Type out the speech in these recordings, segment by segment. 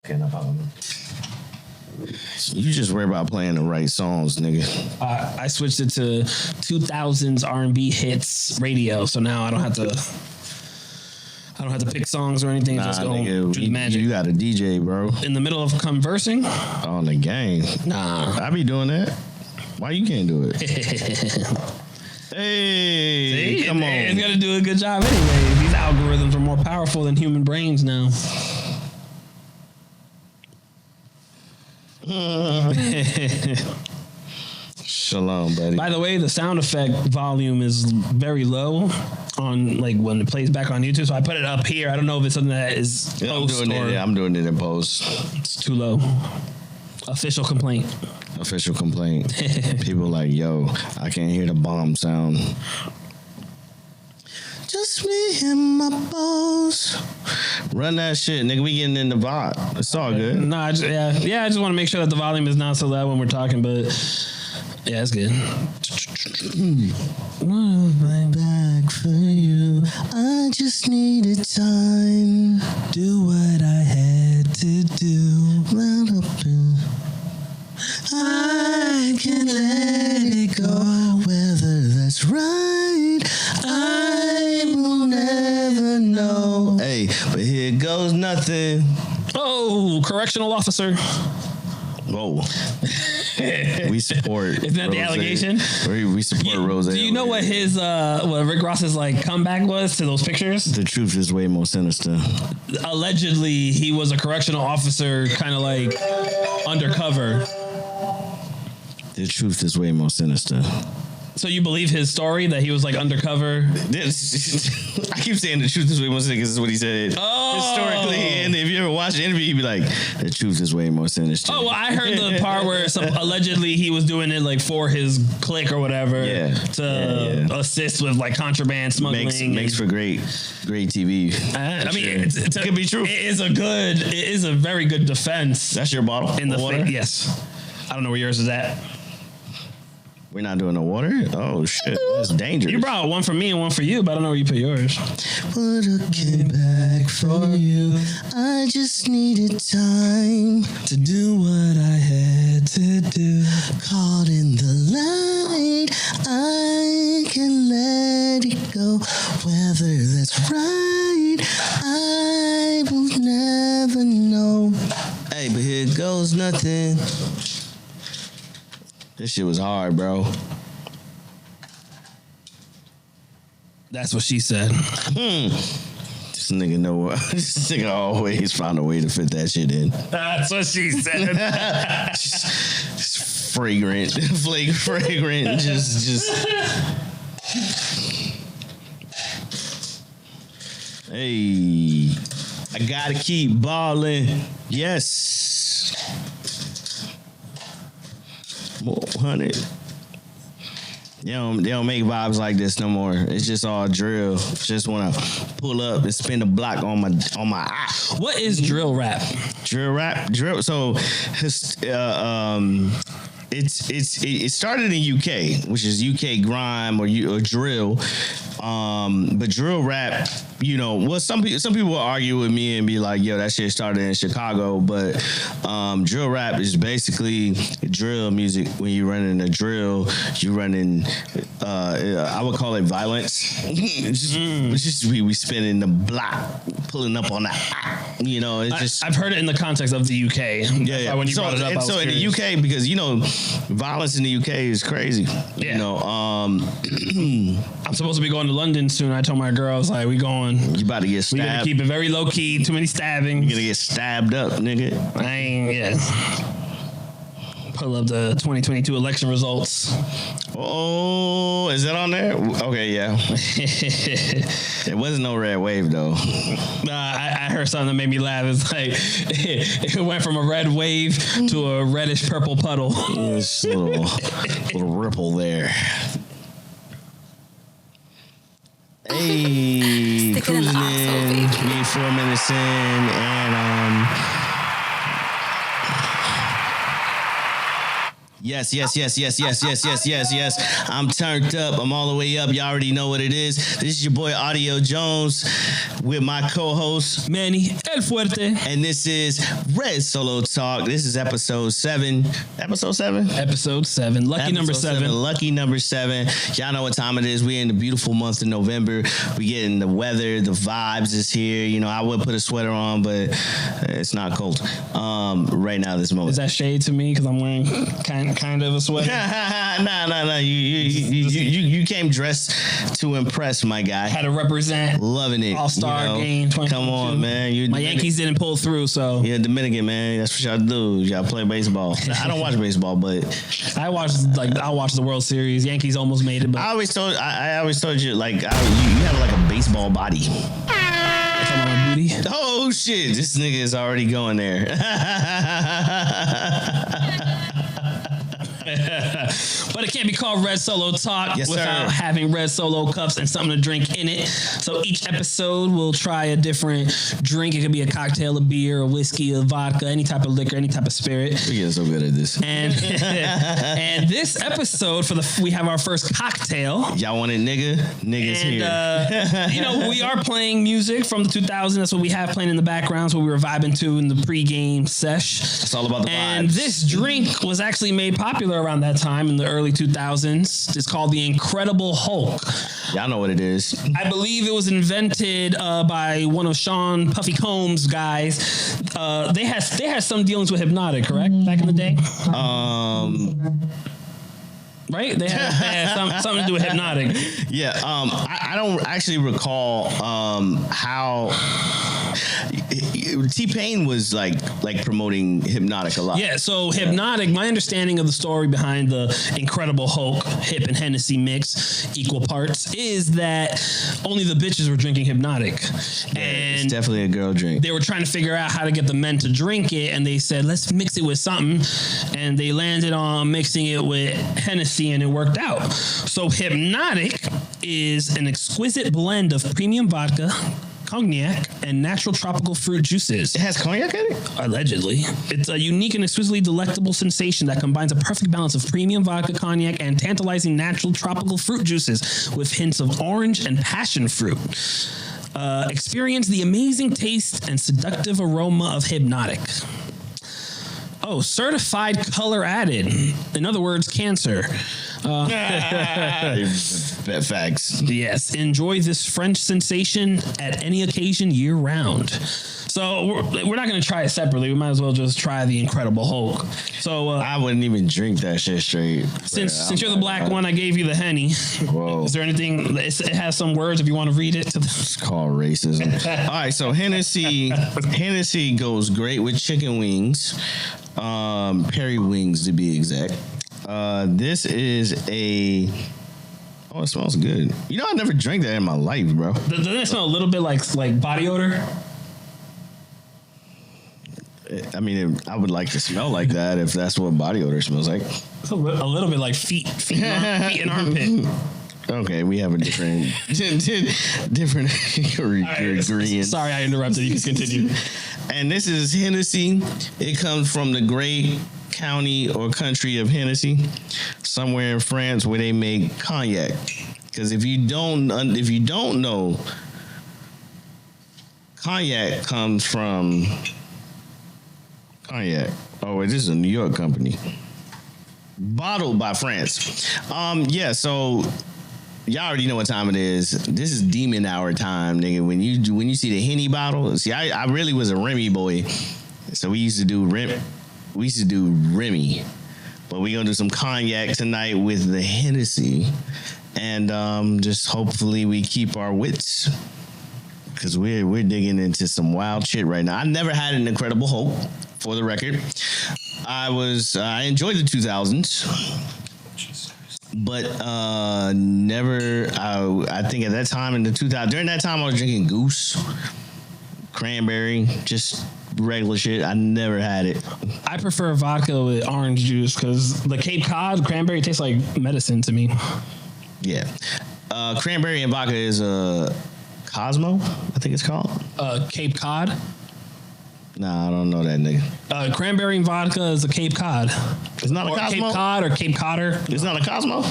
You just worry about playing the right songs, nigga. I switched it to 2000s R&B hits radio, so now I don't have to pick songs or anything. Just go do the magic. You got a DJ, bro. In the middle of conversing? On the game. Nah. I be doing that. Why you can't do it? Hey, come on. It's gonna do a good job anyway. These algorithms are more powerful than human brains now. Shalom, buddy. By the way, the sound effect volume is very low on like when it plays back on YouTube. So I put it up here. I don't know if it's something that is post I'm doing it in post. It's too low. Official complaint. People like, yo, I can't hear the bomb sound. Just me and my boss. Run that shit, nigga. We getting in the vibe. It's all good. No, I just want to make sure that the volume is not so loud when we're talking, but yeah, it's good. Back for you. I just needed time. Do what I had to do. I can let it go. Whether that's right, I will never know. Hey, but here goes nothing. Oh, correctional officer. Whoa. We support. Isn't that the allegation? We support Rose. Do you know what his what Rick Ross's like comeback was to those pictures? The truth is way more sinister. Allegedly, he was a correctional officer, kind of like undercover. The truth is way more sinister. So you believe his story that he was like undercover? I keep saying the truth is way more sinister because this is what he said historically. And if you ever watch the interview, you'd be like, the truth is way more sinister. Oh, well, I heard the part where allegedly he was doing it like for his clique or whatever to assist with like contraband smuggling. Makes for great TV. I mean, it could be true. It is a very good defense. That's your bottle in the water? Yes. I don't know where yours is at. We're not doing the water? Oh, shit. That's dangerous. You brought one for me and one for you, but I don't know where you put yours. Would have came back for you. I just needed time to do what I had to do. Caught in the light, I can let it go. Whether that's right, I will never know. Hey, but here goes nothing. This shit was hard, bro. That's what she said. This nigga know what. This nigga always found a way to fit that shit in. That's what she said. Just fragrant, fragrant. Just. Hey, I gotta keep balling. Yes. 100. They don't make vibes like this no more. It's just all drill. Just wanna pull up and spin a block on my eye. What is drill rap? Drill. So, it started in UK, which is UK grime or drill. But drill rap, some people will argue with me and be like, yo, that shit started in Chicago, but drill rap is basically drill music. When you running a drill, you running I would call it violence. It's just we spinning the block, pulling up on that. I've heard it in the context of the UK. Yeah. When you brought it up, and so in the UK, because violence in the UK is crazy. Yeah. I'm supposed to be going to London soon. I told my girl, I was like, we going. You about to get stabbed. We gotta keep it very low key. Too many stabbings. You're gonna get stabbed up, nigga. Pull up the 2022 election results. Oh, is that on there? Okay, yeah. There wasn't no red wave though. I heard something that made me laugh. It's like it went from a red wave to a reddish purple puddle. This little ripple there. Hey, cruising in, being 4 minutes in, and Yes. I'm turned up. I'm all the way up. Y'all already know what it is. This is your boy Audio Jones with my co-host Manny El Fuerte. And this is Red Solo Talk. This is episode 7. Episode 7? Episode 7. Lucky number 7. Lucky number 7. Y'all know what time it is. We're in the beautiful month of November. We getting the weather, the vibes is here. You know, I would put a sweater on, but it's not cold right now this moment. Is that shade to me because I'm wearing kind of a sweater? Nah. You came dressed to impress, my guy. Had to represent. Loving it. All-Star game 2022. Come on, man. My Yankees didn't pull through, so. Yeah, Dominican, man. That's what y'all do. Y'all play baseball. I don't watch baseball, but I watch the World Series. Yankees almost made it, but I always told you like you have like a baseball body. My booty. Oh shit! This nigga is already going there. But it can't be called Red Solo Talk without having Red Solo cups and something to drink in it. So each episode we'll try a different drink. It could be a cocktail, a beer, a whiskey, a vodka, any type of liquor, any type of spirit. We're getting so good at this. And and this episode we have our first cocktail. Y'all want it, nigga? Niggas here. You know, we are playing music from the 2000s. That's what we have playing in the background. So we were vibing to in the pregame sesh. It's all about the vibes. And this drink was actually made popular around that time in the early 2000s. It's called the Incredible Hulk. Y'all know what it is. I believe it was invented by one of Sean Puffy Combs' guys. They had some dealings with Hypnotic, correct? Back in the day? Right? They had something to do with Hypnotic. Yeah. I don't actually recall how T-Pain was like promoting Hypnotic a lot. Yeah, so Hypnotic, my understanding of the story behind the Incredible Hulk, Hip and Hennessy mix, equal parts, is that only the bitches were drinking Hypnotic. Yeah, and it's definitely a girl drink. They were trying to figure out how to get the men to drink it, and they said, let's mix it with something. And they landed on mixing it with Hennessy, and it worked out. So Hypnotic is an exquisite blend of premium vodka, cognac, and natural tropical fruit juices. It has cognac in it? Allegedly. It's a unique and exquisitely delectable sensation that combines a perfect balance of premium vodka, cognac, and tantalizing natural tropical fruit juices with hints of orange and passion fruit. Experience the amazing taste and seductive aroma of Hypnotic. Oh, certified color added. In other words, cancer. Facts. Yes. Enjoy this French sensation at any occasion year round. So we're not going to try it separately. We might as well just try the Incredible Hulk. So I wouldn't even drink that shit straight. Since you're the black one, I gave you the Henny. Whoa. Is there anything? It has some words if you want to read it. It's called racism. All right, so Hennessy goes great with chicken wings, Perry wings to be exact. This is a. Oh, it smells good. You know, I never drank that in my life, bro. Doesn't it smell a little bit like body odor? I mean, I would like to smell like that if that's what body odor smells like. It's a little bit like feet and armpit. Okay, we have a different ingredients. Sorry, I interrupted. You can continue. And this is Hennessy. It comes from the great county or country of Hennessy, somewhere in France where they make cognac. Because if you don't know, cognac comes from cognac. Oh, this is a New York company. Bottled by France. Yeah, so y'all already know what time it is. This is demon hour time, nigga. When you see the Henny bottle, see, I really was a Remy boy. So we used to do Remy. But we gonna do some cognac tonight with the Hennessy. And just hopefully we keep our wits. Because we're digging into some wild shit right now. I never had an Incredible Hulk, for the record. I enjoyed the 2000s. But never, I think at that time in the 2000s, during that time I was drinking Goose, cranberry, just regular shit. I never had it. I prefer vodka with orange juice because the Cape Cod cranberry tastes like medicine to me. Yeah. Cranberry and vodka is Cosmo, I think it's called. Cape Cod. Nah, I don't know that nigga. Cranberry and vodka is a Cape Cod. It's not a Cosmo? Cape Cod or Cape Codder. It's not a Cosmo?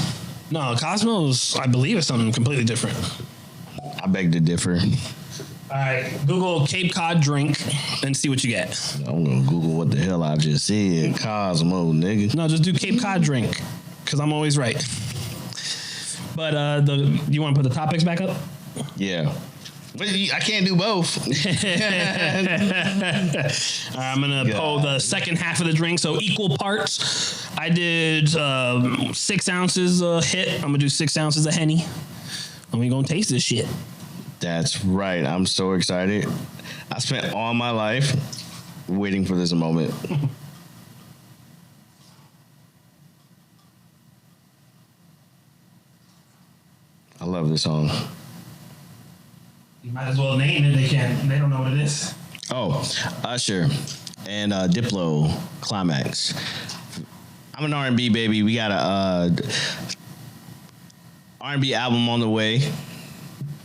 No, Cosmos, I believe, is something completely different. I beg to differ. All right, Google Cape Cod drink and see what you get. I'm gonna Google what the hell I just said. Cosmo, nigga. No, just do Cape Cod drink, because I'm always right. But you want to put the topics back up? Yeah. But I can't do both. I'm going to pull the second half of the drink, so equal parts. I did 6 ounces of hit. I'm going to do 6 ounces of Henny. And we going to taste this shit. That's right. I'm so excited. I spent all my life waiting for this moment. I love this song. You might as well name it. They don't know what it is. Oh, Usher and Diplo, Climax. I'm an R&B baby. We got a R&B album on the way.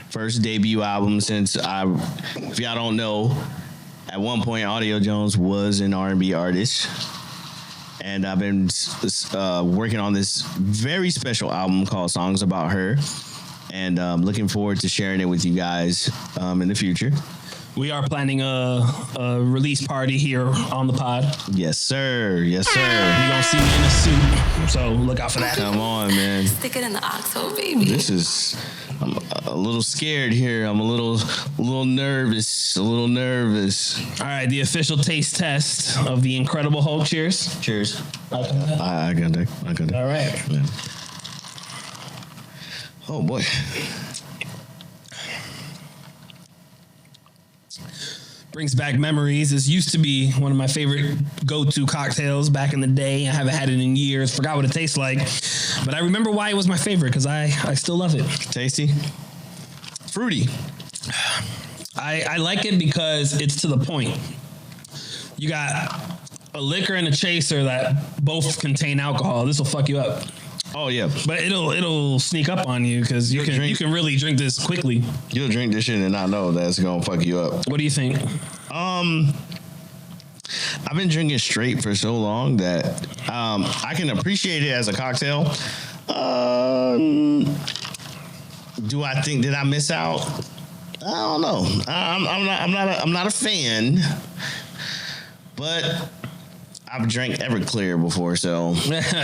First debut album since if y'all don't know, at one point Audio Jones was an R&B artist. And I've been working on this very special album called Songs About Her. And looking forward to sharing it with you guys in the future. We are planning a release party here on the pod. Yes, sir. Yes, sir. You're going to see me in a suit, so look out for that. Come on, man. Stick it in the oxo, baby. I'm a little scared here. I'm a little nervous. All right, the official taste test of the Incredible Hulk. Cheers. Cheers. I got that. All right. Yeah. Oh, boy. Brings back memories. This used to be one of my favorite go-to cocktails back in the day. I haven't had it in years. Forgot what it tastes like. But I remember why it was my favorite, because I still love it. Tasty? Fruity. I like it because it's to the point. You got a liquor and a chaser that both contain alcohol. This will fuck you up. Oh, yeah. But it'll sneak up on you because you can really drink this quickly. You'll drink this shit and not know that's going to fuck you up. What do you think? I've been drinking straight for so long that I can appreciate it as a cocktail. Do I think, did I miss out? I don't know. I'm not a fan, but I've drank Everclear before, so.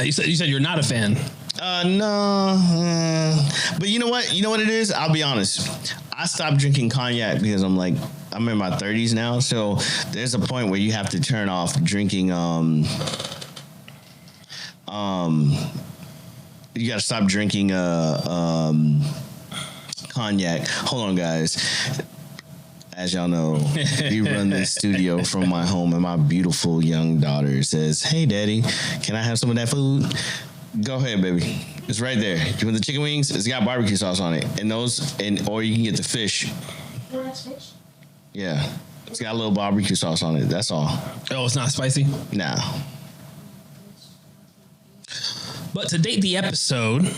you said you're not a fan. No. But you know what? You know what it is? I'll be honest. I stopped drinking cognac because I'm in my 30s now, so there's a point where you have to turn off drinking. You got to stop drinking cognac. Hold on, guys. As y'all know, we run this studio from my home, and my beautiful young daughter says, "Hey, Daddy, can I have some of that food?" Go ahead, baby. It's right there. You want the chicken wings? It's got barbecue sauce on it, or you can get the fish. Oh, that's fish? Yeah, it's got a little barbecue sauce on it. That's all. Oh, it's not spicy? Nah. But to date the episode,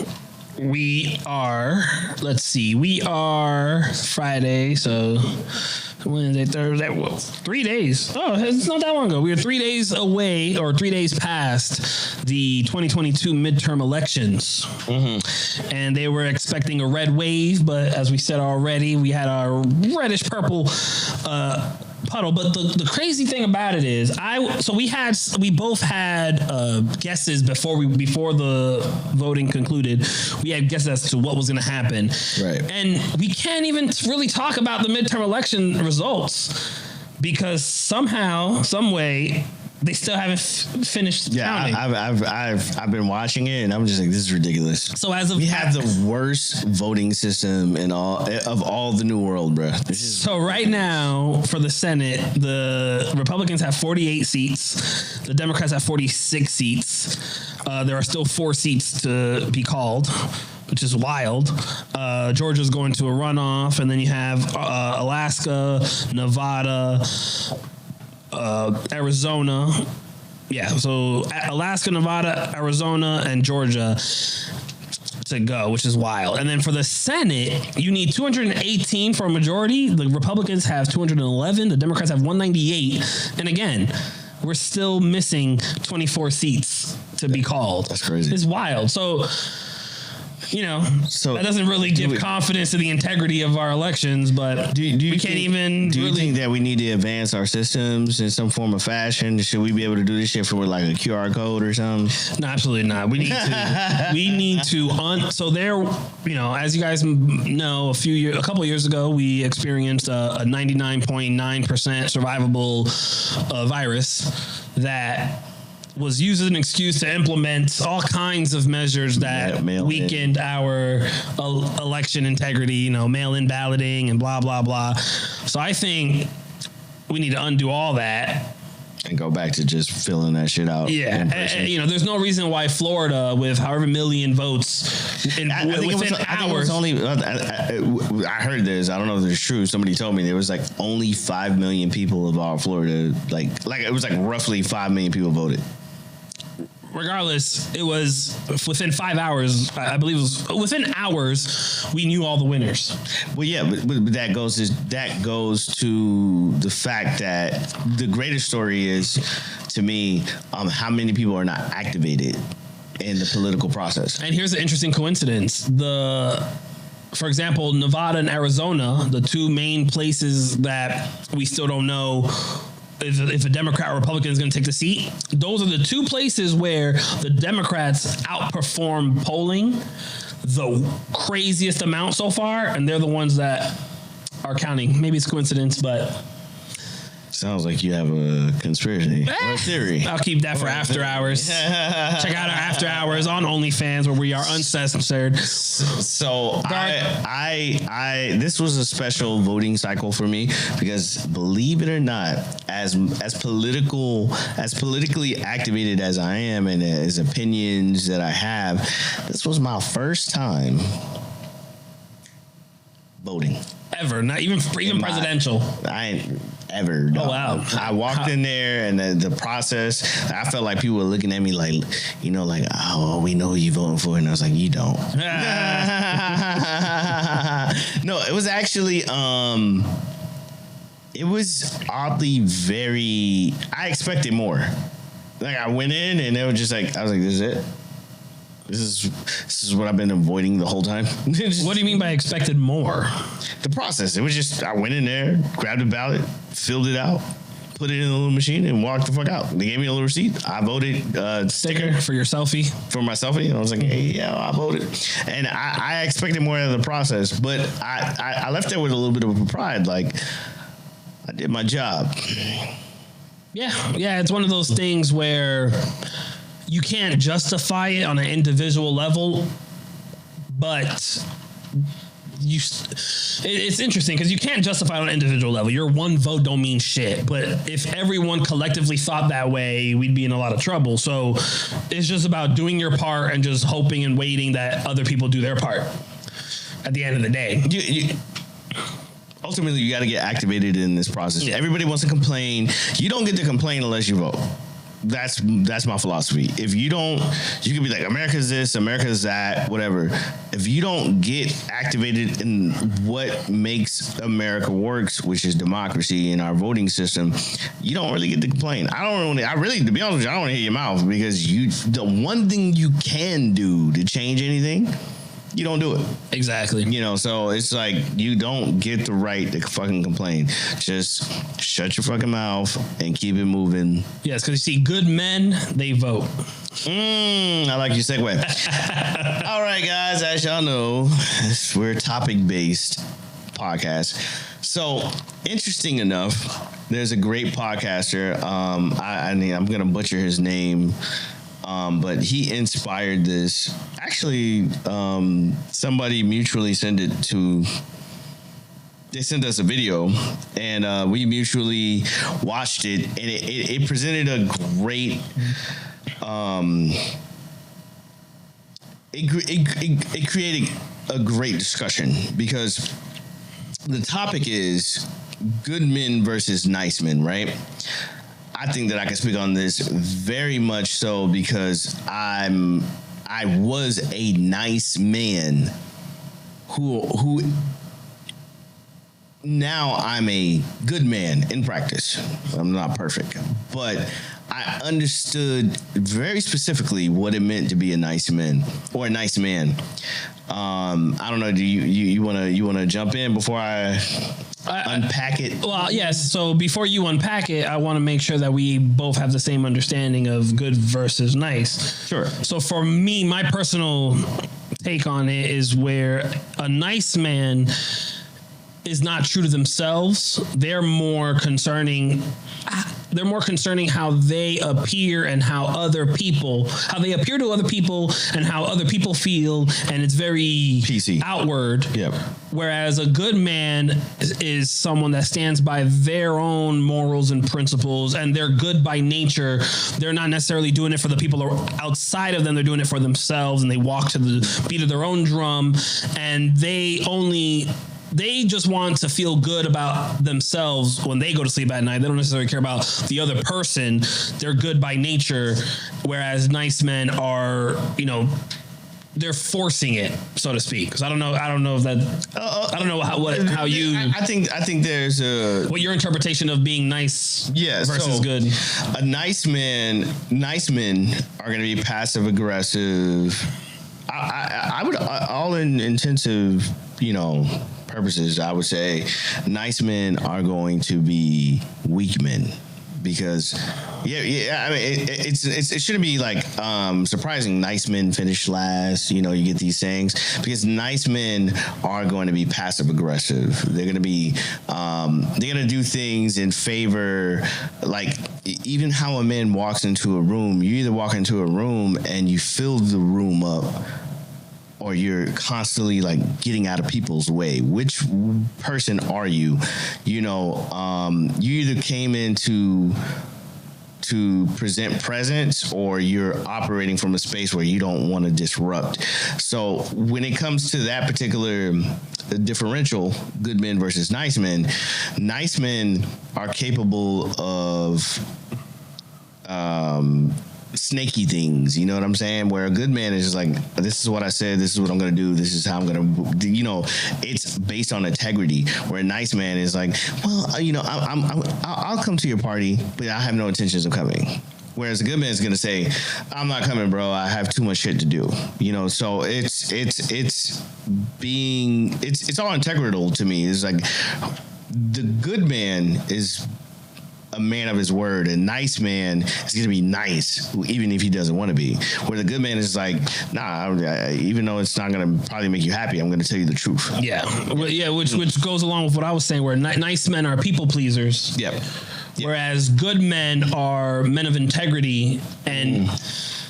we are Friday, so Wednesday, Thursday, 3 days. Oh, it's not that long ago. We were 3 days away, or 3 days past the 2022 midterm elections. Mm-hmm. And they were expecting a red wave, but as we said already, we had our reddish purple puddle. But the crazy thing about it is, we both had guesses before the voting concluded. We had guesses as to what was going to happen, right? And we can't even really talk about the midterm election results because somehow, some way, they still haven't finished counting. I've been watching it, and I'm just like, this is ridiculous. So we have the worst voting system of all the new world, bro. So right now for the Senate, the Republicans have 48 seats, the Democrats have 46 seats. There are still 4 seats to be called, which is wild. Georgia's going to a runoff, and then you have Alaska, Nevada, Arizona. Yeah, so Alaska, Nevada, Arizona, and Georgia. to go, which is wild. And then for the Senate, you need 218 for a majority. The Republicans have 211. The Democrats have 198. And again, we're still missing 24 seats to be called. That's crazy. It's wild. So, you know, that doesn't really give confidence to the integrity of our elections, but do you we can't even Do you really think that we need to advance our systems in some form of fashion? Should we be able to do this shit for like a QR code or something? No, absolutely not. We need to. So there, you know, as you guys know, a couple of years ago, we experienced a 99.9% survivable virus that was used as an excuse to implement all kinds of measures that weakened our election integrity, you know, mail-in balloting and blah, blah, blah. So I think we need to undo all that. And go back to just filling that shit out. Yeah. And, you know, there's no reason why Florida, with however million votes within hours. I heard this. I don't know if it's true. Somebody told me there was like only 5 million people of all Florida. Like it was like roughly 5 million people voted. Regardless, it was within 5 hours. I believe it was within hours. We knew all the winners. Well, yeah, but that goes to the fact that the greater story is, to me, how many people are not activated in the political process. And here's an interesting coincidence: for example, Nevada and Arizona, the two main places that we still don't know if a Democrat or Republican is going to take the seat, those are the two places where the Democrats outperform polling the craziest amount so far, and they're the ones that are counting. Maybe it's coincidence, but sounds like you have a conspiracy or a theory. I'll keep that for after hours. Check out our after hours on OnlyFans, where we are uncensored. So I this was a special voting cycle for me because, believe it or not, as politically activated as I am and as opinions that I have, this was my first time voting. Ever, not even presidential. I ain't ever. No. Oh wow! I walked in there, and the process. I felt like people were looking at me like, you know, like, oh, we know who you voting for, and I was like, you don't. No, it was actually. It was oddly very. I expected more. Like I went in, and they were just like, I was like, this is it. This is what I've been avoiding the whole time. What do you mean by expected more? The process. It was just, I went in there, grabbed a ballot, filled it out, put it in a little machine, and walked the fuck out. They gave me a little receipt. I voted. Sticker for your selfie? For my selfie. And I was like, hey, yeah, I voted. And I expected more out of the process, but I left there with a little bit of pride. Like, I did my job. Yeah, it's one of those things where you can't justify it on an individual level, but it's interesting because you can't justify it on an individual level. Your one vote don't mean shit, but if everyone collectively thought that way, we'd be in a lot of trouble. So it's just about doing your part and just hoping and waiting that other people do their part at the end of the day. Ultimately, you got to get activated in this process. Yeah. Everybody wants to complain. You don't get to complain unless you vote. That's my philosophy. If you don't, you can be like, America's this, America's that, whatever. If you don't get activated in what makes America works, which is democracy and our voting system, you don't really get to complain. To be honest with you, I don't want to hear your mouth because the one thing you can do to change anything, you don't do it. Exactly. You know, so it's like you don't get the right to fucking complain. Just shut your fucking mouth and keep it moving. Yes, because you see, good men, they vote. I like your segue. All right, guys, as y'all know, we're a topic-based podcast. So, interesting enough, there's a great podcaster. I'm going to butcher his name. But he inspired this. Actually, somebody mutually sent it to. They sent us a video, and we mutually watched it, and it presented a great. It created a great discussion because the topic is good men versus nice men, right? I think that I can speak on this very much so because I I was a nice man who now I'm a good man in practice. I'm not perfect, but I understood very specifically what it meant to be a nice man or a nice man. I don't know. Do you wanna jump in before I unpack it? Well, yes. So before you unpack it, I want to make sure that we both have the same understanding of good versus nice. Sure. So for me, my personal take on it is where a nice man is not true to themselves. They're more concerning how they appear and how they appear to other people and how other people feel, and it's very PC. outward. Yep. Whereas a good man is someone that stands by their own morals and principles, and they're good by nature. They're not necessarily doing it for the people outside of them. They're doing it for themselves, and they walk to the beat of their own drum, and they just want to feel good about themselves when they go to sleep at night. They don't necessarily care about the other person. They're good by nature, whereas nice men are, they're forcing it, so to speak. Because I don't know if that. I don't know how you. I think there's what your interpretation of being nice versus good. A nice men are going to be passive aggressive. I would all in intensive, purposes, I would say nice men are going to be weak men, because I mean it shouldn't be like surprising nice men finish last. You get these sayings because nice men are going to be passive aggressive. They're going to be they're going to do things in favor, like even how a man walks into a room. You either walk into a room and you fill the room up, or you're constantly like getting out of people's way. Which person are you? You either came in to present presence, or you're operating from a space where you don't want to disrupt. So when it comes to that particular differential, good men versus nice men are capable of snaky things, you know what I'm saying? Where a good man is just like, this is what I said, this is what I'm gonna do, this is how I'm gonna, it's based on integrity. Where a nice man is like, well, I'll come to your party, but I have no intentions of coming. Whereas a good man is gonna say, I'm not coming, bro, I have too much shit to do. So it's all integral to me. It's like the good man is a man of his word. A nice man is going to be nice, even if he doesn't want to be. Where the good man is like, nah, even though it's not going to probably make you happy, I'm going to tell you the truth. Yeah. Well, yeah, which goes along with what I was saying, where nice men are people pleasers. Yep. Whereas good men are men of integrity. And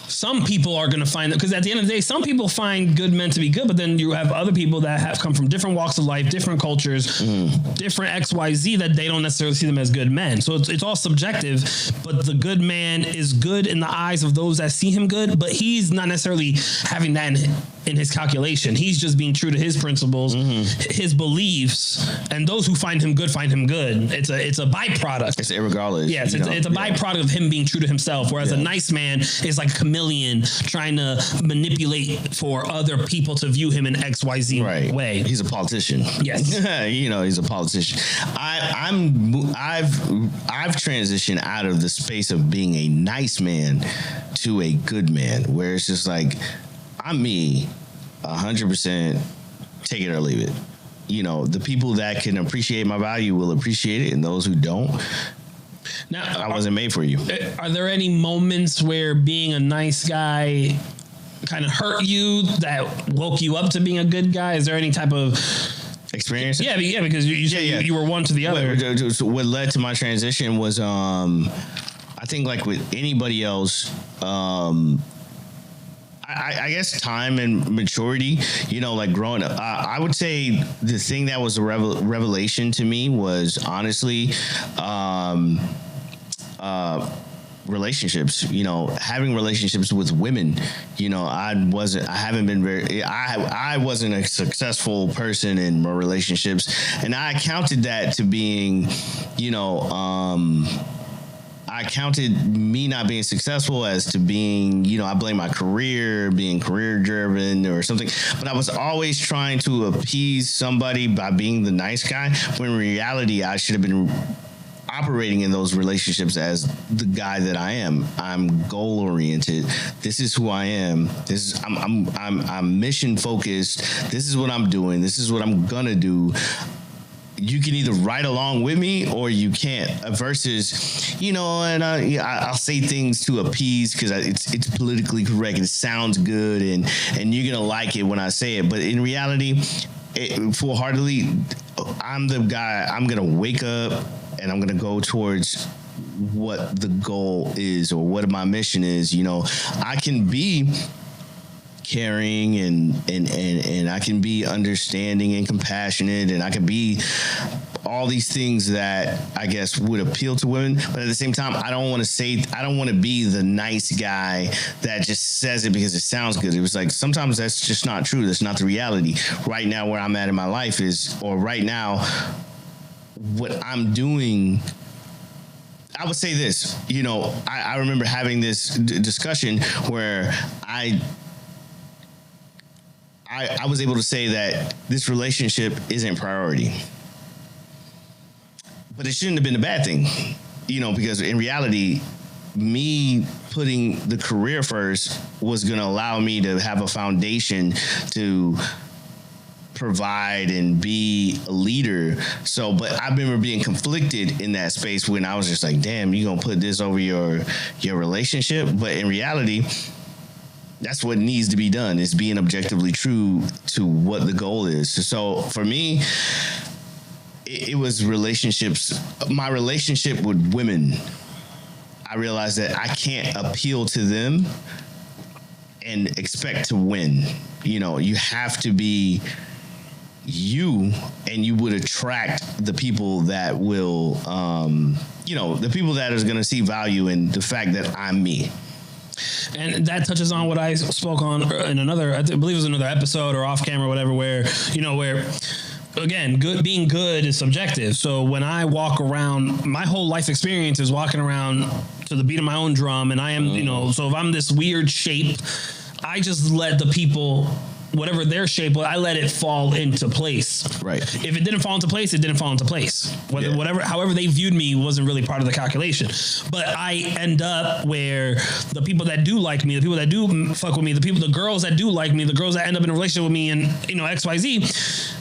some people are going to find that, because at the end of the day, some people find good men to be good, but then you have other people that have come from different walks of life, different cultures, different XYZ, that they don't necessarily see them as good men. So it's all subjective, but the good man is good in the eyes of those that see him good, but he's not necessarily having that in his calculation. He's just being true to his principles, his beliefs, and those who find him good find him good. It's a byproduct. It's irregardless. Yeah, it's a byproduct of him being true to himself, whereas a nice man is like a chameleon trying to manipulate for other people to view him in XYZ way. He's a politician. Yes. He's a politician. I've transitioned out of the space of being a nice man to a good man, where it's just like, I'm me, 100%, take it or leave it. The people that can appreciate my value will appreciate it, and those who don't, now, I wasn't made for you. Are there any moments where being a nice guy kind of hurt you, that woke you up to being a good guy? Is there any type of experience? Yeah, because you were one to the other. What led to my transition was, I think like with anybody else, I guess time and maturity, like growing up. I would say the thing that was a revelation to me was honestly relationships, having relationships with women. I wasn't a successful person in my relationships, and I counted that to being, I counted me not being successful as to being, you know, I blame my career, being career driven or something. But I was always trying to appease somebody by being the nice guy, when in reality, I should have been operating in those relationships as the guy that I am. I'm goal oriented. This is who I am. I'm mission focused. This is what I'm doing. This is what I'm gonna do. You can either ride along with me or you can't. Versus, you know, and I'll say things to appease because it's politically correct. It sounds good, and you're gonna like it when I say it. But in reality, full-heartedly, I'm the guy. I'm gonna wake up and I'm gonna go towards what the goal is or what my mission is. You know, I can be caring and I can be understanding and compassionate, and I can be all these things that I guess would appeal to women, but at the same time, I don't want to be the nice guy that just says it because it sounds good. It was like, sometimes that's just not true. That's not the reality. Right now, where I'm at in my life right now, what I'm doing, I would say this, you know, I remember having this discussion where I was able to say that this relationship isn't priority. But it shouldn't have been a bad thing, you know, because in reality, me putting the career first was going to allow me to have a foundation to provide and be a leader. So, but I remember being conflicted in that space when I was just like, damn, you going to put this over your relationship? But in reality, that's what needs to be done, is being objectively true to what the goal is. So for me, it was relationships. My relationship with women, I realized that I can't appeal to them and expect to win. You know, you have to be you, and you would attract the people that will, you know, the people that is going to see value in the fact that I'm me. And that touches on what I spoke on in another, I believe it was another episode or off camera, whatever, where, you know, where, again, being good is subjective. So when I walk around, my whole life experience is walking around to the beat of my own drum, and I am, you know, so if I'm this weird shape, I just let the people, whatever their shape was, I let it fall into place. Right. If it didn't fall into place, it didn't fall into place. However they viewed me wasn't really part of the calculation. But I end up where the people that do like me, the people that do fuck with me, the girls that do like me, the girls that end up in a relationship with me, and, you know, XYZ,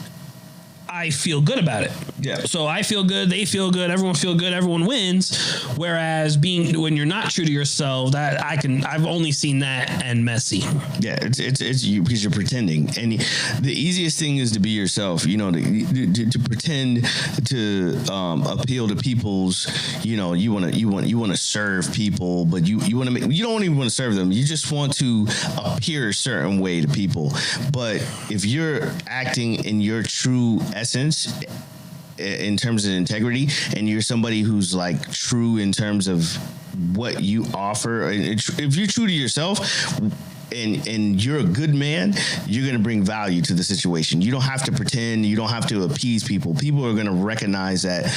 I feel good about it. Yeah. So I feel good, they feel good, everyone feel good, everyone wins. Whereas when you're not true to yourself, I've only seen that and messy. Yeah, it's you, because you're pretending, and the easiest thing is to be yourself. You know, to pretend to appeal to people's. You know, you want to serve people, but you don't even want to serve them. You just want to appear a certain way to people. But if you're acting in your true essence, in terms of integrity, and you're somebody who's like true in terms of what you offer, if you're true to yourself and you're a good man, you're going to bring value to the situation. You don't have to pretend. You don't have to appease people. People are going to recognize that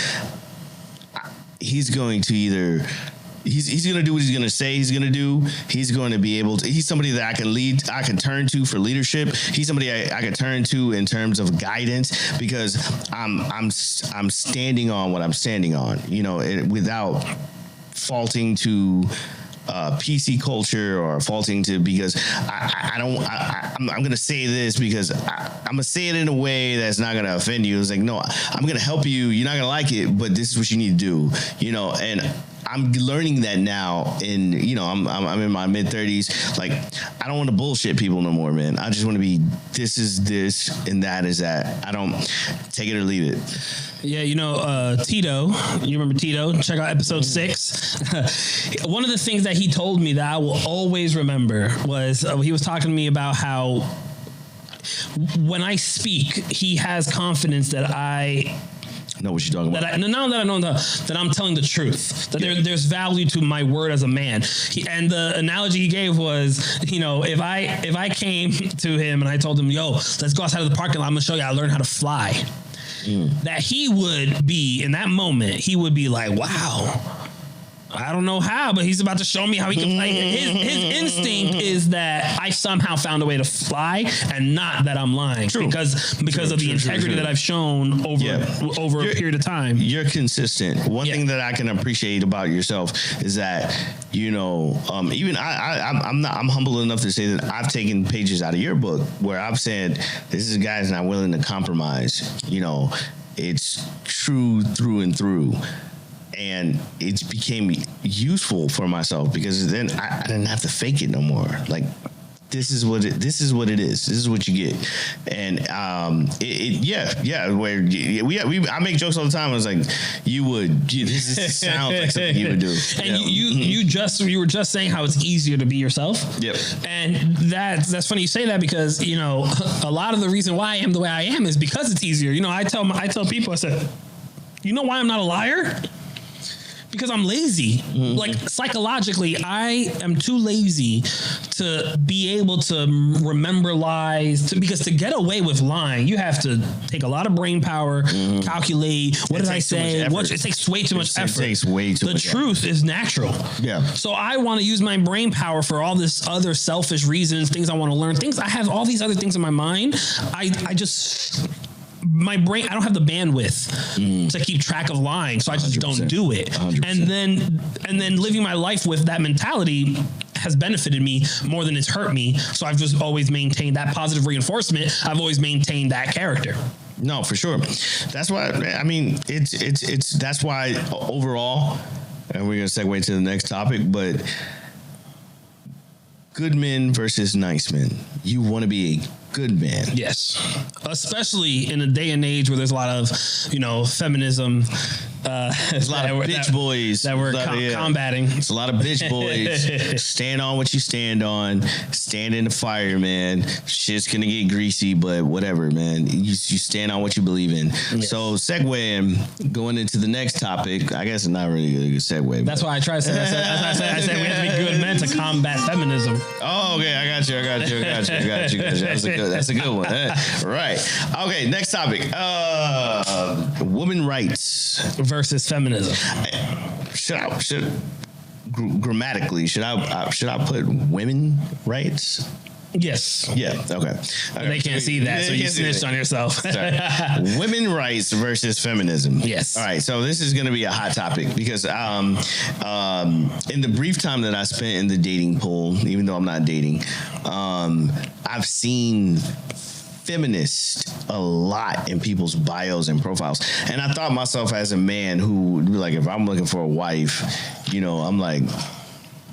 he's going to either He's going to do what he's going to say he's going to do. He's going to be able to. He's somebody that I can turn to for leadership. He's somebody I can turn to in terms of guidance, because I'm standing on what I'm standing on. You know, without faulting to PC culture or faulting to, because I'm going to say this because I'm going to say it in a way that's not going to offend you. It's like, no, I'm going to help you. You're not going to like it, but this is what you need to do. You know, and I'm learning that now. In, you know, I'm in my mid 30s. Like, I don't want to bullshit people no more, man. I just want to be, this is this and that is that. I don't take it or leave it. Yeah, you know, Tito, you remember Tito? Check out episode 6. One of the things that he told me that I will always remember was he was talking to me about how when I speak, he has confidence that I know what you're talking about. Now that I know that I'm telling the truth, that there's value to my word as a man. And the analogy he gave was, you know, if I came to him and I told him, yo, let's go outside of the parking lot, I'm gonna show you how to learn how to fly. That he would be, in that moment, he would be like, wow, I don't know how, but he's about to show me how he can fly. His instinct is that I somehow found a way to fly, and not that I'm lying. True. Because of the integrity that I've shown over a period of time. You're consistent. One thing that I can appreciate about yourself is that, you know, even I'm humble enough to say that I've taken pages out of your book where I've said, this is a guy who's not willing to compromise. You know, it's true through and through. And it became useful for myself because then I didn't have to fake it no more. Like, this is what it is. This is what you get. And where I make jokes all the time. I was like, this sounds like something you would do. And you were just saying how it's easier to be yourself. Yep. And that's funny you say that because, you know, a lot of the reason why I am the way I am is because it's easier. You know, I tell people, I said, you know why I'm not a liar? Because I'm lazy. Mm-hmm. Like, psychologically, I am too lazy to be able to remember lies. Because to get away with lying, you have to take a lot of brain power, calculate, what did I say? It takes way too much effort. It takes way too much effort. The truth is natural. Yeah. So I want to use my brain power for all this other selfish reasons, things I want to learn, I have all these other things in my mind. My brain, I don't have the bandwidth to keep track of lying, so I just 100%. Don't do it. 100%. And then living my life with that mentality has benefited me more than it's hurt me. So I've just always maintained that positive reinforcement. I've always maintained that character. No, for sure. That's why, I mean, that's why overall, and we're going to segue to the next topic, but good men versus nice men. You want to be a good man. Yes. Especially in a day and age where there's a lot of, you know, feminism. There's a lot of bitch boys that we're combating. It's a lot of bitch boys. Stand on what you stand on. Stand in the fire, man. Shit's gonna get greasy, but whatever, man. You stand on what you believe in. Yes. So segueing, going into the next topic. I guess it's not really a good segue. That's why I tried to say. I said we have to be good men to combat feminism. Oh, okay. I got you. That's a good one. Right. Okay. Next topic. Women rights versus feminism. Grammatically, should I put women rights? Yes. Yeah. Okay. They can't see that, so you snitched on yourself. Women rights versus feminism. Yes. All right. So this is going to be a hot topic because in the brief time that I spent in the dating pool, even though I'm not dating, I've seen feminist a lot in people's bios and profiles. And I thought myself as a man who would be like, if I'm looking for a wife, you know, I'm like,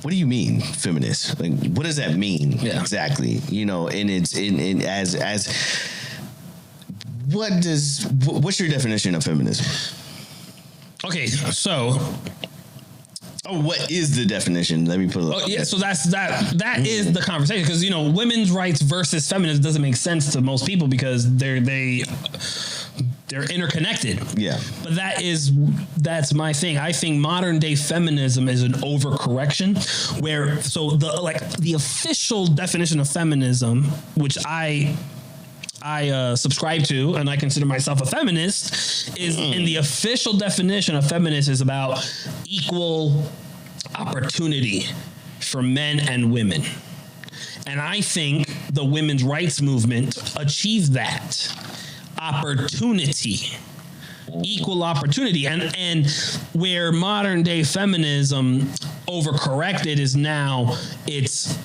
what do you mean feminist? Like, what does that mean exactly? You know, and it's what's your definition of feminism? Okay, so what is the definition? Let me put it. Oh yeah, so that is the conversation because you know women's rights versus feminism doesn't make sense to most people because they're interconnected. Yeah, but that's my thing. I think modern day feminism is an overcorrection, where the official definition of feminism, which I subscribe to, and I consider myself a feminist, is in the official definition of feminist is about equal opportunity for men and women. And I think the women's rights movement achieved that opportunity, equal opportunity. And where modern day feminism overcorrected is now it's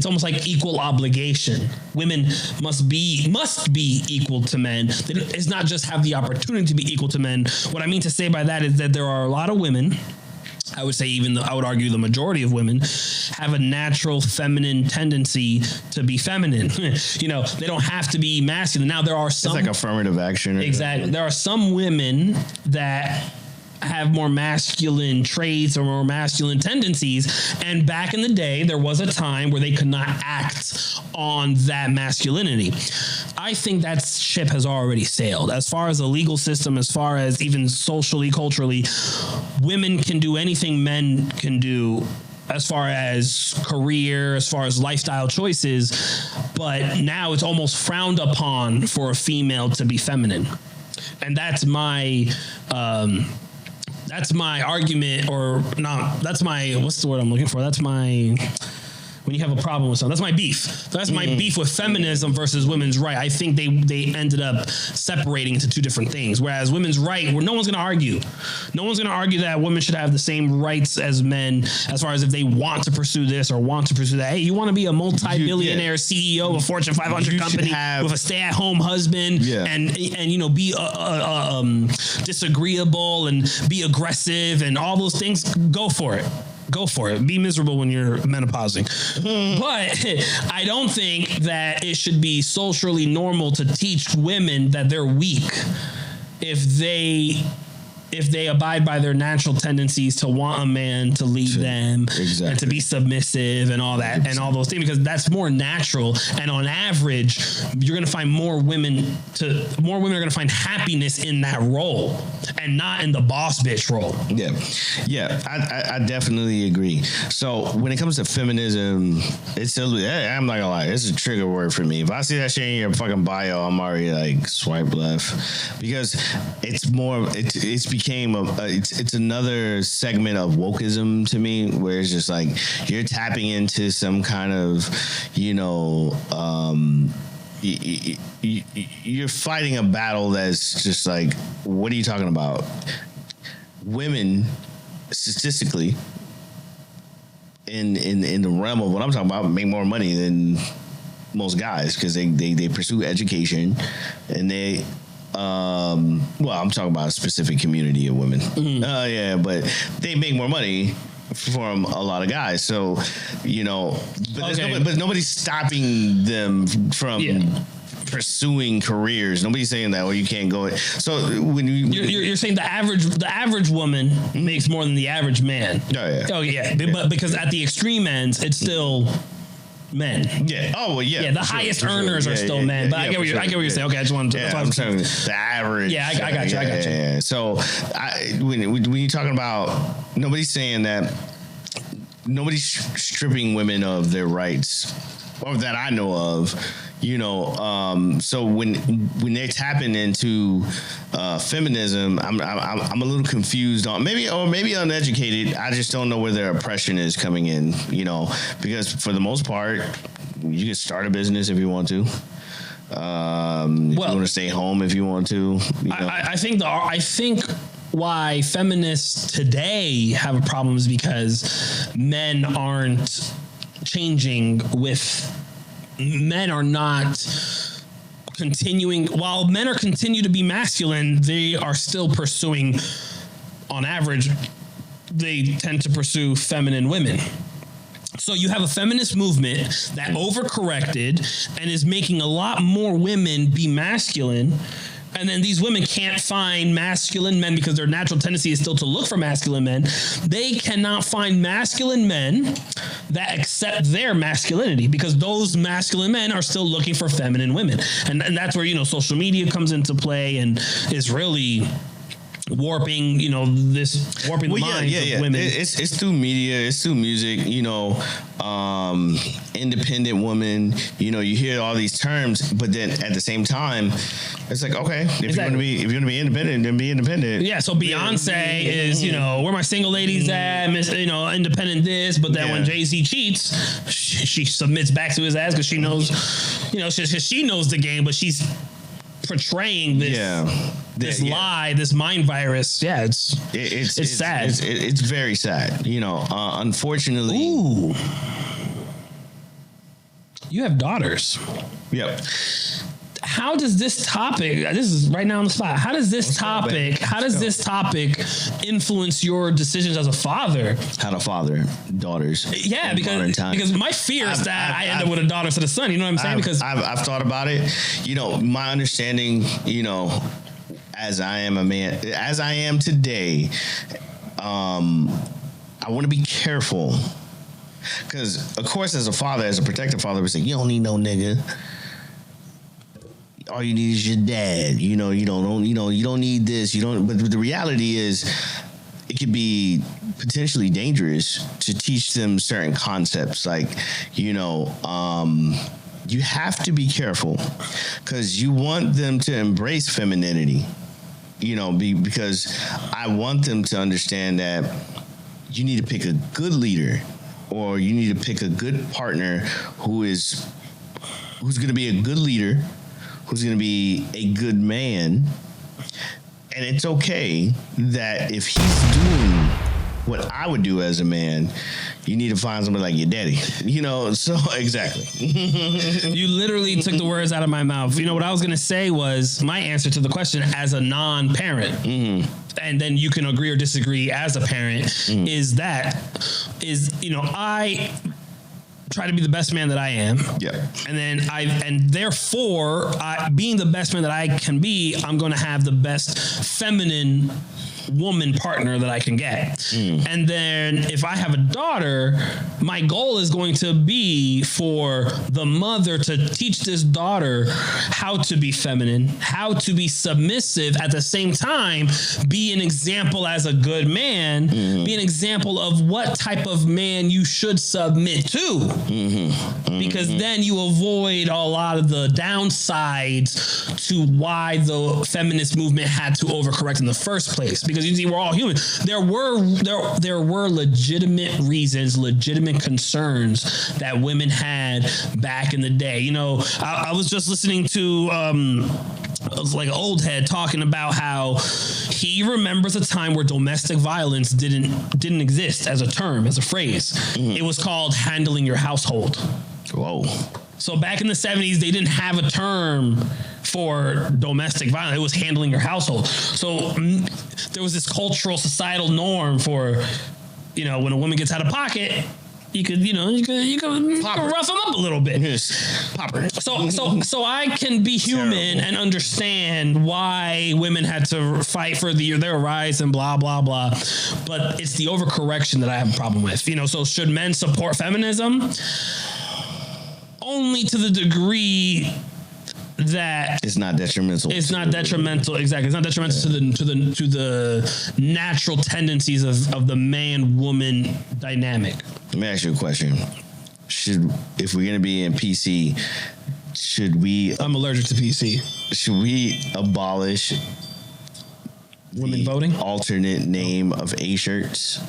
almost like equal obligation. Women must be equal to men. It's not just have the opportunity to be equal to men. What I mean to say by that is that there are a lot of women, I would say I would argue the majority of women, have a natural feminine tendency to be feminine. You know, they don't have to be masculine. Now there are some... It's like affirmative action. Exactly. There are some women that have more masculine traits or more masculine tendencies, and back in the day there was a time where they could not act on that masculinity. I think that ship has already sailed. As far as the legal system, as far as even socially, culturally, women can do anything men can do as far as career, as far as lifestyle choices, but now it's almost frowned upon for a female to be feminine. And that's my That's my argument, or not. That's my, what's the word I'm looking for? That's my, when you have a problem with something, that's my beef. So that's my beef with feminism versus women's right. I think they ended up separating into two different things. Whereas women's right, where no one's going to argue. No one's going to argue that women should have the same rights as men as far as if they want to pursue this or want to pursue that. Hey, you want to be a multi-billionaire CEO of a Fortune 500 company with a stay-at-home husband and be disagreeable and be aggressive and all those things, go for it. Go for it. Be miserable when you're menopausing. But I don't think that it should be socially normal to teach women that they're weak if they abide by their natural tendencies to want a man to lead them and to be submissive and all that and all those things, because that's more natural. And on average, you're going to find more women are going to find happiness in that role and not in the boss bitch role. Yeah. I definitely agree. So when it comes to feminism, I'm not gonna lie, it's a trigger word for me. If I see that shit in your fucking bio, I'm already like swipe left, because it's became it's another segment of wokeism to me, where it's just like you're tapping into some kind of you're fighting a battle that's just like, what are you talking about? Women statistically in the realm of what I'm talking about make more money than most guys, because they pursue education and they I'm talking about a specific community of women. But they make more money from a lot of guys. So, but nobody's stopping them from pursuing careers. Nobody's saying that, you can't go. So when you're saying the average woman makes more than the average man. But because at the extreme ends, it's still men. The highest earners are still men. But I get what you're saying. Okay, I just wanted to. I'm saying the average. Yeah, I got you. Yeah. So when you're talking about, nobody's saying that, nobody's stripping women of their rights, or that I know of. So when they're tapping into feminism, I'm a little confused on maybe uneducated. I just don't know where their oppression is coming in. Because for the most part, you can start a business if you want to. If you want to stay home if you want to. I think why feminists today have a problem is because men aren't changing with. Men are not continuing. While men are continue to be masculine, they are still pursuing, on average, they tend to pursue feminine women. So you have a feminist movement that overcorrected and is making a lot more women be masculine. And then these women can't find masculine men because their natural tendency is still to look for masculine men. They cannot find masculine men that accept their masculinity, because those masculine men are still looking for feminine women. And that's where, social media comes into play and is really warping the minds of women. It's through media, it's through music, independent woman, you hear all these terms, but then at the same time, it's like, okay, if you're gonna be independent, then be independent. Yeah, so Beyonce is, where my single ladies at, independent this, but then when Jay-Z cheats, she submits back to his ass because she knows, she knows the game, but she's portraying this lie, this mind virus. Yeah, it's sad. It's very sad. Unfortunately. Ooh, you have daughters. Yep. How does this topic? This is right now on the spot. How does this topic influence your decisions as a father? How to father daughters? Yeah, because my fear is that I end up with a daughter instead of son. You know what I'm saying? Because I've thought about it. My understanding. As I am a man, as I am today, I want to be careful. Because, of course, as a father, as a protective father, we say, you don't need no nigga. All you need is your dad. You don't need this. But the reality is, it could be potentially dangerous to teach them certain concepts. Like, you have to be careful because you want them to embrace femininity. because I want them to understand that you need to pick a good leader, or you need to pick a good partner who's going to be a good leader, who's going to be a good man. And it's okay that if he's doing what I would do as a man, you need to find somebody like your daddy. So exactly. You literally took the words out of my mouth. What I was going to say was my answer to the question as a non-parent. Mm-hmm. And then you can agree or disagree as a parent, is I try to be the best man that I am. Yeah. And therefore, being the best man that I can be, I'm going to have the best feminine woman partner that I can get. And then if I have a daughter, my goal is going to be for the mother to teach this daughter how to be feminine, how to be submissive, at the same time be an example as a good man, be an example of what type of man you should submit to. Because then you avoid a lot of the downsides to why the feminist movement had to overcorrect in the first place. Because you see, we're all human. There were legitimate reasons, legitimate concerns that women had back in the day. I was just listening to like an old head talking about how he remembers a time where domestic violence didn't exist as a term, as a phrase. It was called handling your household. Whoa. So back in the 70s, they didn't have a term for domestic violence. It was handling your household. So there was this cultural, societal norm for, when a woman gets out of pocket, you could rough them up a little bit. Yes. Pop her. So I can be human and understand why women had to fight for their rights and blah, blah, blah. But it's the overcorrection that I have a problem with. So should men support feminism? Only to the degree that it's not detrimental. It's not detrimental. Exactly. It's not detrimental to the natural tendencies of the man-woman dynamic. Let me ask you a question. If we're gonna be in PC, should we? I'm allergic to PC. Should we abolish women voting? Alternate name of A-shirts?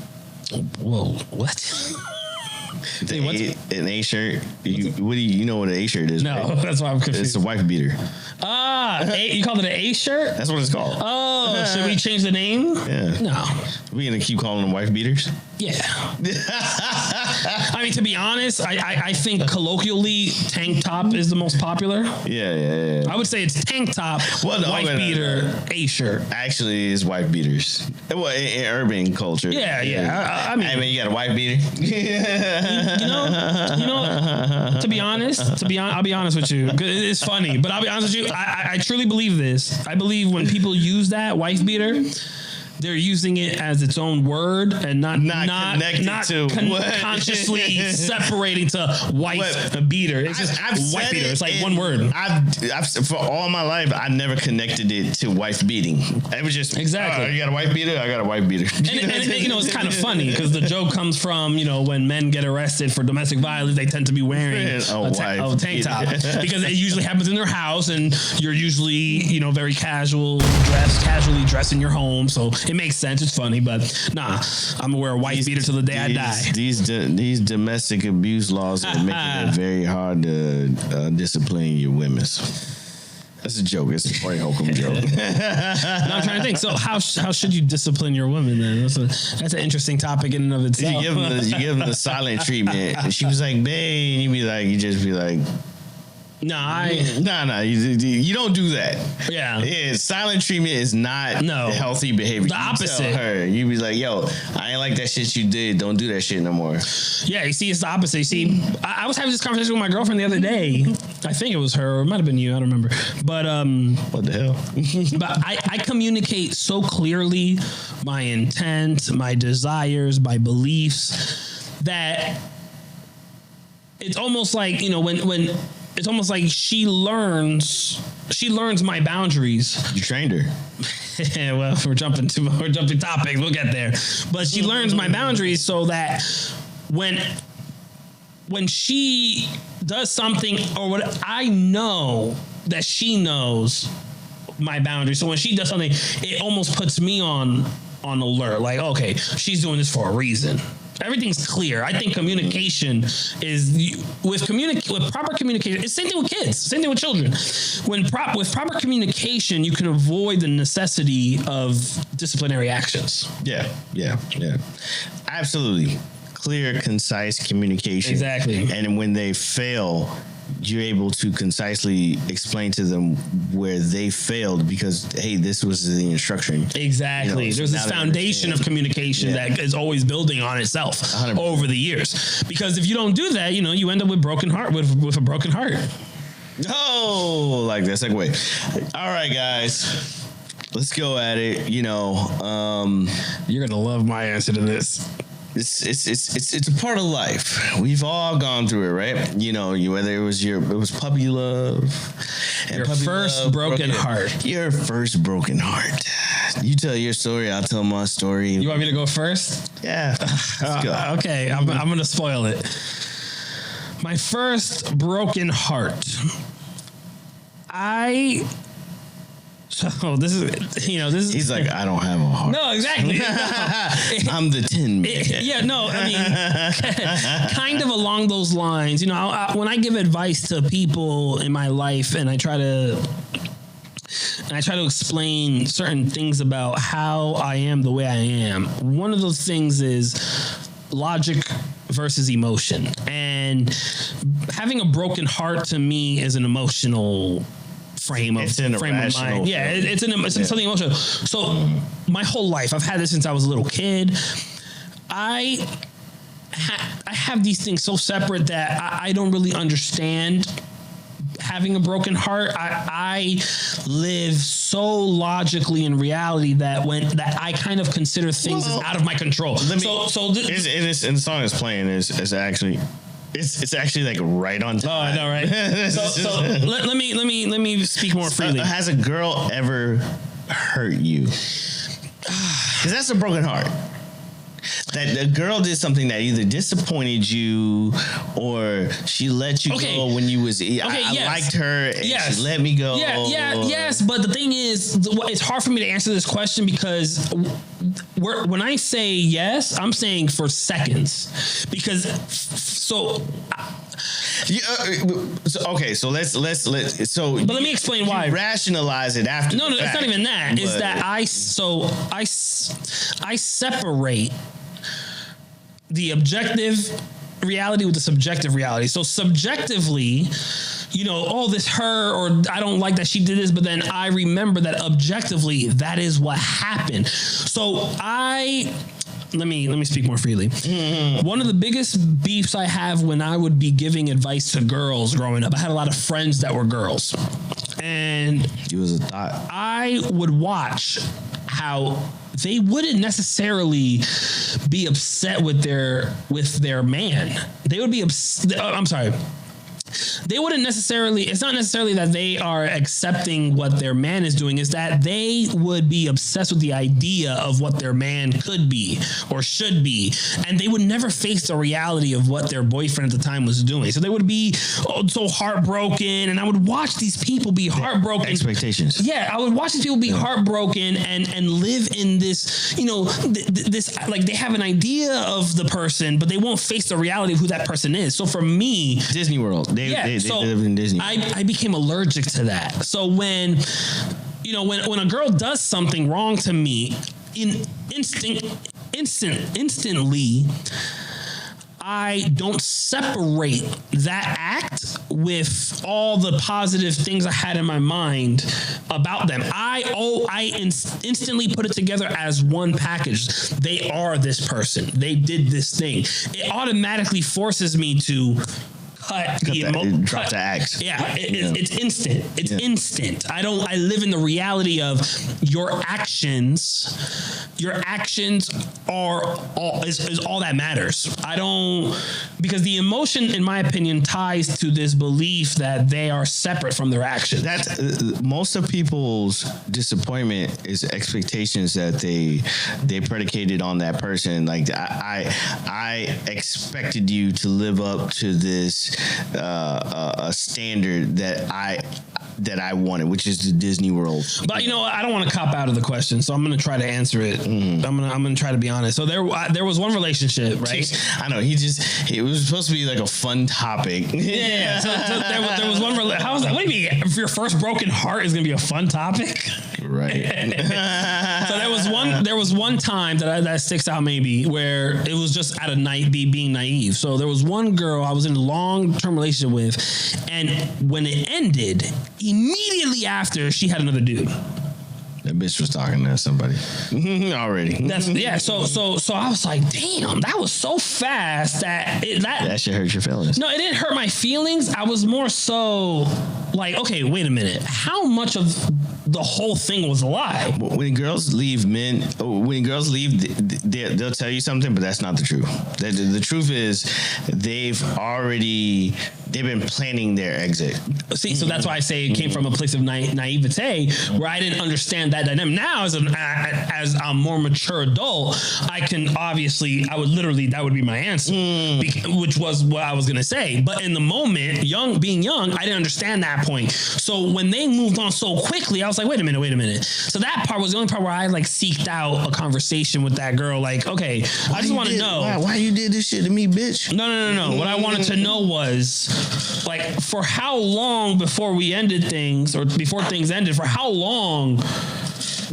Whoa! What? An A shirt. You know what an A shirt is? No, right? That's why I'm confused. It's a wife beater. You called it an A shirt? That's what it's called. Oh, should we change the name? Yeah. No. We gonna keep calling them wife beaters? Yeah. I mean, to be honest, I think colloquially tank top is the most popular. Yeah. I would say it's tank top, wife beater, A shirt. Actually, it's wife beaters. Well, in urban culture. Yeah. I mean, you got a wife beater. To be honest, I'll be honest with you. It's funny, but I'll be honest with you. I truly believe this. I believe when people use that wife beater, they're using it as its own word and not consciously separating to wife beater. It's just wife beater. It's like one word. I've for all my life, I never connected it to wife beating. It was just exactly. You got a wife beater. I got a wife beater. And it's kind of funny because the joke comes from when men get arrested for domestic violence, they tend to be wearing a tank top because it usually happens in their house, and you're usually very casually dressed in your home, so it makes sense. It's funny, but nah, I'm gonna wear a white beater till the day I die. These domestic abuse laws are making it very hard to discipline your women. That's a joke. It's a Corey Holcomb joke. No, I'm trying to think. So how should you discipline your women then? That's an interesting topic in and of itself. You give them the silent treatment. And she was like, babe, you just be like, you don't do that. Yeah. Silent treatment is not healthy behavior. The opposite. Tell her, you be like, yo, I ain't like that shit you did. Don't do that shit no more. Yeah, you see, it's the opposite. You see, I was having this conversation with my girlfriend the other day. I think it was her, or it might have been you. I don't remember. But what the hell? But I communicate so clearly my intent, my desires, my beliefs that it's almost like when. It's almost like she learns my boundaries. You trained her. Well, we're jumping topics. We'll get there. But she learns my boundaries so that when she does something or what I know that she knows my boundaries. So when she does something, it almost puts me on alert. Like, okay, she's doing this for a reason. Everything's clear. I think communication is with proper communication. It's the same thing with kids. Same thing with children. With proper communication, you can avoid the necessity of disciplinary actions. Yeah. Absolutely. Clear, concise communication. Exactly. And when they fail, you're able to concisely explain to them where they failed because, hey, this was the instruction. Exactly. You know, There's so this now they foundation of communication that is always building on itself 100%. over the years. Because if you don't do that, you end up with broken heart with a broken heart. Oh, like that segue. All right, guys. Let's go at it. You're gonna love my answer to this. It's a part of life. We've all gone through it, right? Whether it was puppy love, and Your puppy first love, broken heart. Your first broken heart. You tell your story, I'll tell my story. You want me to go first? Yeah. Let's go. Okay, I'm gonna spoil it. My first broken heart. This is. He's like, I don't have a heart. No, exactly. I'm the Tin Man. Kind of along those lines. When I give advice to people in my life, and I try to explain certain things about how I am the way I am. One of those things is logic versus emotion, and having a broken heart to me is an emotional frame of mind. Yeah, it's something emotional. So my whole life, I've had this since I was a little kid. I have these things so separate that I don't really understand having a broken heart. I live so logically in reality that I kind of consider things as out of my control. And the song is playing is actually. It's actually like right on time. Oh, I know, right? so let me speak more freely. Has a girl ever hurt you? Because that's a broken heart. That the girl did something that either disappointed you or she let you go when you was. I liked her and she let me go. Yes. But the thing is, it's hard for me to answer this question because when I say yes, I'm saying for seconds because so. Okay, so let's but let me explain why. Rationalize it after. No, it's not even that. It's that I separate the objective reality with the subjective reality. So subjectively, this her, or I don't like that she did this, but then I remember that objectively that is what happened. So let me speak more freely. Mm-hmm. One of the biggest beefs I have when I would be giving advice to girls growing up, I had a lot of friends that were girls, and you was a thought. I would watch how they wouldn't necessarily be upset with their man. They would be I'm sorry. They wouldn't necessarily, it's not necessarily that they are accepting what their man is doing, is that they would be obsessed with the idea of what their man could be or should be. And they would never face the reality of what their boyfriend at the time was doing. So they would be so heartbroken. And I would watch these people be heartbroken. Expectations. Yeah, I would watch these people be heartbroken and live in this, this, like they have an idea of the person, but they won't face the reality of who that person is. So for me, Disney World. They live in Disney. I became allergic to that. So when a girl does something wrong to me, instantly, I don't separate that act with all the positive things I had in my mind about them. I instantly put it together as one package. They are this person. They did this thing. It automatically forces me to drop the axe. Yeah, it's instant. It's instant. I live in the reality of your actions. Your actions are all is all that matters. Because the emotion, in my opinion, ties to this belief that they are separate from their actions. That's most of people's disappointment is expectations that they predicated on that person. Like I expected you to live up to this a standard that that I wanted, which is the Disney World. But you know, I don't want to cop out of the question, so I'm going to try to answer it. I'm going to try to be honest. So there was one relationship, right? I know it was supposed to be like a fun topic. Yeah. So there was one. How was that? What do you mean? If your first broken heart is going to be a fun topic? Right. So there was one time that sticks out maybe where it was just out of being naive. So there was one girl I was in a long-term relationship with, and when it ended, immediately after she had another dude. That bitch was talking to somebody already. So I was like, damn, that was so fast that shit hurt your feelings. No, it didn't hurt my feelings. I was more so like, okay, wait a minute. How much of the whole thing was a lie? When girls leave, they'll tell you something, but that's not the truth. The truth is they've been planning their exit. See, so that's why I say it came from a place of naivete where I didn't understand that dynamic. Now, as a more mature adult, that would be my answer, which was what I was going to say. But in the moment, being young, I didn't understand that point. So when they moved on so quickly, I was like, wait a minute. So that part was the only part where I like seeked out a conversation with that girl. Like, okay, I just want to know. Why you did this shit to me, bitch? No. What I wanted to know was, like, for how long before we ended things, or before things ended, for how long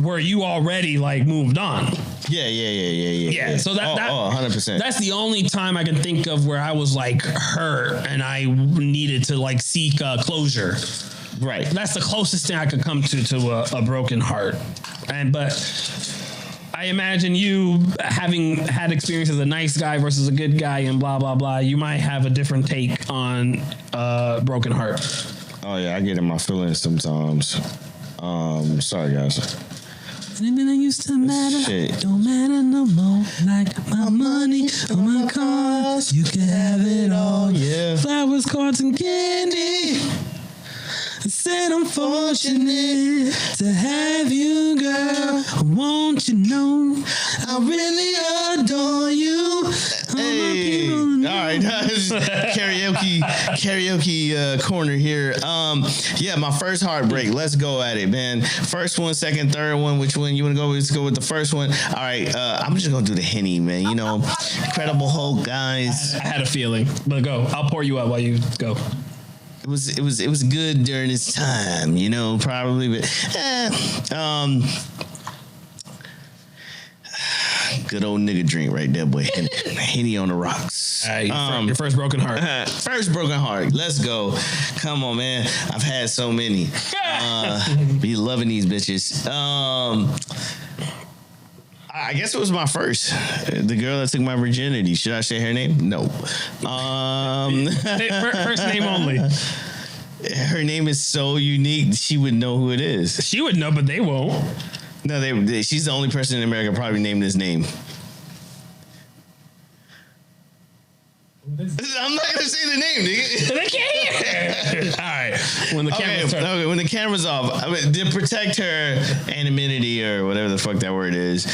were you already like moved on? Yeah. So that 100%. That's the only time I can think of where I was like hurt and I needed to like seek closure. Right. That's the closest thing I could come to a broken heart. But I imagine you, having had experience as a nice guy versus a good guy and blah, blah, blah, you might have a different take on broken heart. Oh, yeah, I get in my feelings sometimes. Sorry, guys. Anything that used to matter don't matter no more. Like my money or my cars, you can have it all. Yeah. Flowers, cards, and candy. I said I'm fortunate to have you, girl. Won't you know I really adore you? Hey, all right, karaoke corner here. Yeah, my first heartbreak. Let's go at it, man. First one, second, third one. Which one you want to go with? Let's go with the first one. All right, I'm just gonna do the Henny, man. You know, Incredible Hulk, guys. I had a feeling, but go. I'll pour you up while you go. It was good during its time, you know, probably, but good old nigga drink right there, boy. Henny on the rocks. Your first broken heart. First broken heart. Let's go. Come on, man. I've had so many. Be loving these bitches. I guess it was my first. The girl that took my virginity. Should I say her name? No. First name only. Her name is so unique. She would know who it is. She would know, but they won't. No, she's the only person in America probably named this name. I'm not gonna say the name, nigga. They can't hear. All right. When the camera's off, I mean, to protect her anonymity or whatever the fuck that word is.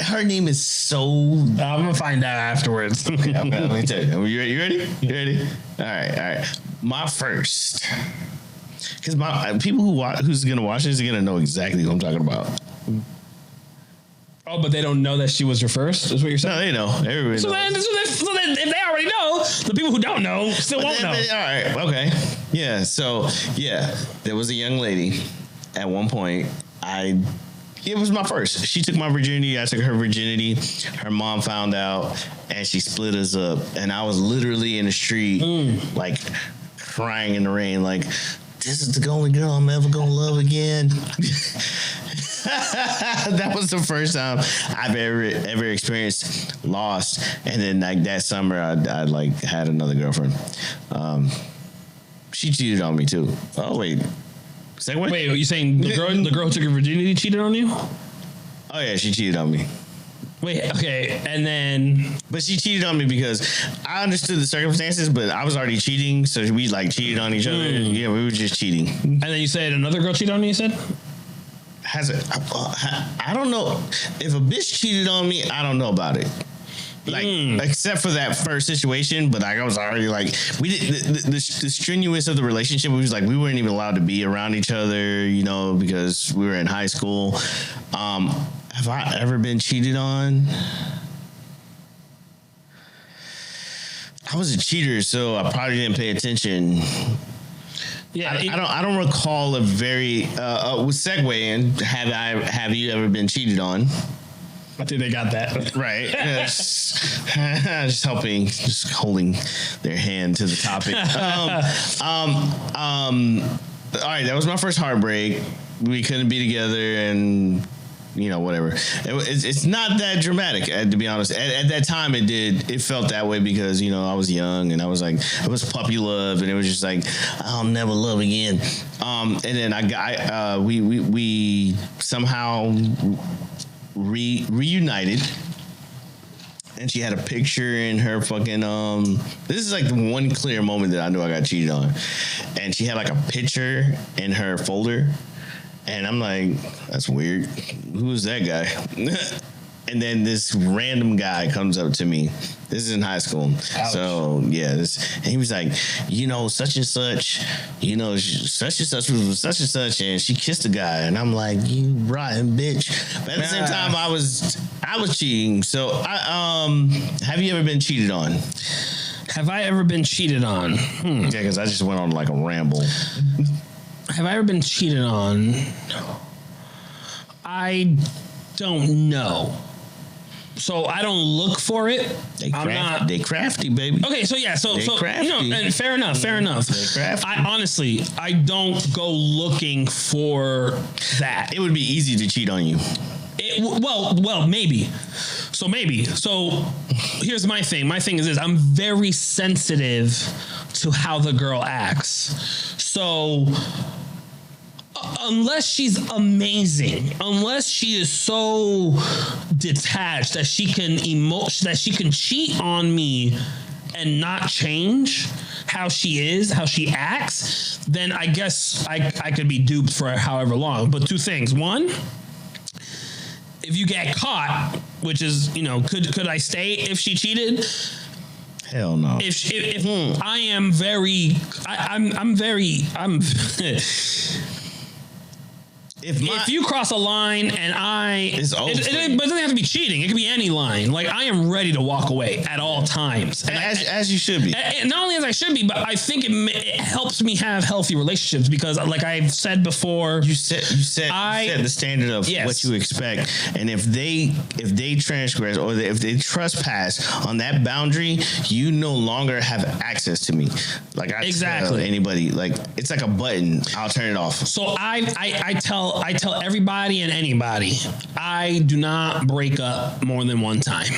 Her name is so. I'm gonna find out afterwards. Okay, let me tell you. You ready? All right. My first, because people who's gonna watch this are gonna know exactly who I'm talking about. Oh, but they don't know that she was your first? Is what you're saying? No, they know. Everybody knows. So then, if they already know, the people who don't know still won't know. All right, okay. Yeah, so, there was a young lady at one point. It was my first. She took my virginity. I took her virginity. Her mom found out, and she split us up. And I was literally in the street, like, crying in the rain, like, this is the only girl I'm ever gonna love again. That was the first time I've ever experienced loss. And then like that summer, I like had another girlfriend. She cheated on me too. Oh wait, second one? Wait, are you saying the girl who took your virginity cheated on you? Oh yeah, she cheated on me. Wait, okay, and then... But she cheated on me because I understood the circumstances, but I was already cheating, so we like cheated on each other. Yeah, we were just cheating. And then you said another girl cheated on you, you said? I don't know. If a bitch cheated on me, I don't know about it. Like, except for that first situation, but like I was already like, we did the strenuous of the relationship. We was like, we weren't even allowed to be around each other, you know, because we were in high school. Have I ever been cheated on? I was a cheater, so I probably didn't pay attention. Yeah, I don't recall a very with segue in. Have you ever been cheated on? I think they got that right. Just holding their hand to the topic. All right, that was my first heartbreak. We couldn't be together, and you know, whatever. It's not that dramatic, to be honest. At that time, it felt that way because, you know, I was young and I was like, it was puppy love, and it was just like, I'll never love again. And then we somehow reunited. And she had a picture in her fucking this is like the one clear moment that I knew I got cheated on. And she had like a picture in her folder. And I'm like, that's weird. Who's that guy? And then this random guy comes up to me. This is in high school. Ouch. So, yeah. And he was like, you know, such and such, you know, such and such was such and such, and she kissed a guy. And I'm like, you rotten bitch. But at the same time, I was cheating. So, have you ever been cheated on? Have I ever been cheated on? Yeah, because I just went on like a ramble. Have I ever been cheated on? I don't know. So I don't look for it. They crafty, baby. Okay, so yeah, so crafty. you know, and fair enough. They crafty. I don't go looking for that. It would be easy to cheat on you. Well, maybe. So here's my thing. My thing is this: I'm very sensitive to how the girl acts. So unless she's amazing, unless she is so detached that she can cheat on me and not change how she is, how she acts, then I guess I could be duped for however long. But two things. One, if you get caught, which is, you know, could I stay if she cheated? Hell no. If I am very, I'm if you cross a line and it's over. But it doesn't have to be cheating. It could be any line. Like, I am ready to walk away at all times. And as you should be. And not only as I should be, but I think it helps me have healthy relationships because, like I've said before, you set the standard of what you expect, and if they transgress or if they trespass on that boundary, you no longer have access to me. Like, I tell anybody, like, it's like a button. I'll turn it off. So I tell everybody and anybody, I do not break up more than one time.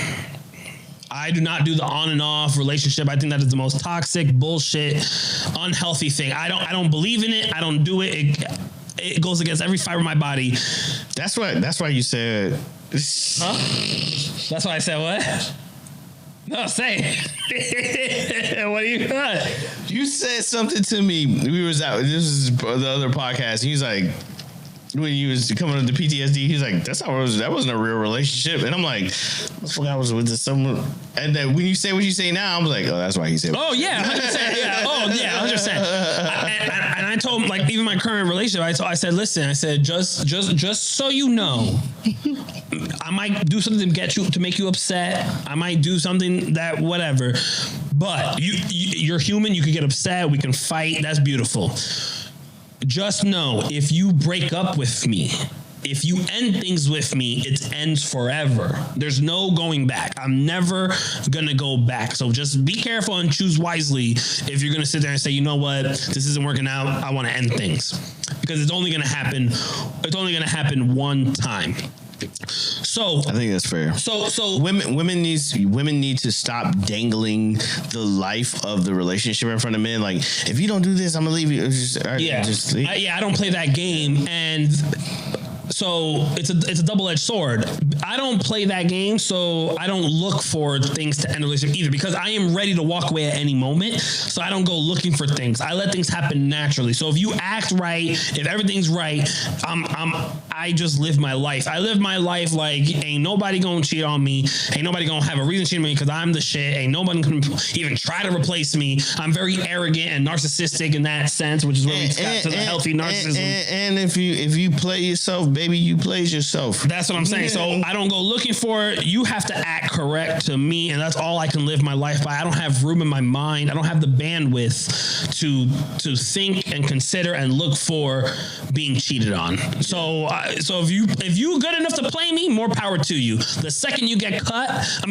I do not do the on and off relationship. I think that is the most toxic, bullshit, unhealthy thing. I don't believe in it. I don't do it. It goes against every fiber of my body. That's why you said. Huh? That's why I said what? No, say it. What do you got? You said something to me. We was out. This is the other podcast. He was like, when he was coming up to PTSD, he's like, that wasn't a real relationship. And I'm like, I was with someone. And then when you say what you say now, I'm like, oh, that's why he said. Oh yeah, 100%. Yeah. Oh yeah, 100%. And I told him, like, even my current relationship, I said, listen, I said, just so you know, I might do something to make you upset. I might do something that whatever. But you're human. You can get upset. We can fight. That's beautiful. Just know, if you break up with me, if you end things with me, it ends forever. There's no going back. I'm never gonna go back. So just be careful and choose wisely if you're gonna sit there and say, you know what, this isn't working out, I wanna end things. Because it's only gonna happen one time. So I think that's fair. So women need to stop dangling the life of the relationship in front of men. Like, if you don't do this, I'm gonna leave you. Just leave. I don't play that game. And So it's a double-edged sword. I don't play that game, so I don't look for things to end a relationship either, because I am ready to walk away at any moment. So I don't go looking for things. I let things happen naturally. So if you act right, if everything's right, I just live my life. I live my life like ain't nobody gonna cheat on me. Ain't nobody gonna have a reason to cheat on me because I'm the shit. Ain't nobody gonna even try to replace me. I'm very arrogant and narcissistic in that sense, which is where we got to the healthy narcissism. And if you play yourself, baby, you plays yourself. That's what I'm saying. So I don't go looking for it. You have to act correct to me, and that's all I can live my life by. I don't have room in my mind. I don't have the bandwidth to think and consider and look for being cheated on. So if you good enough to play me, more power to you. The second you get caught,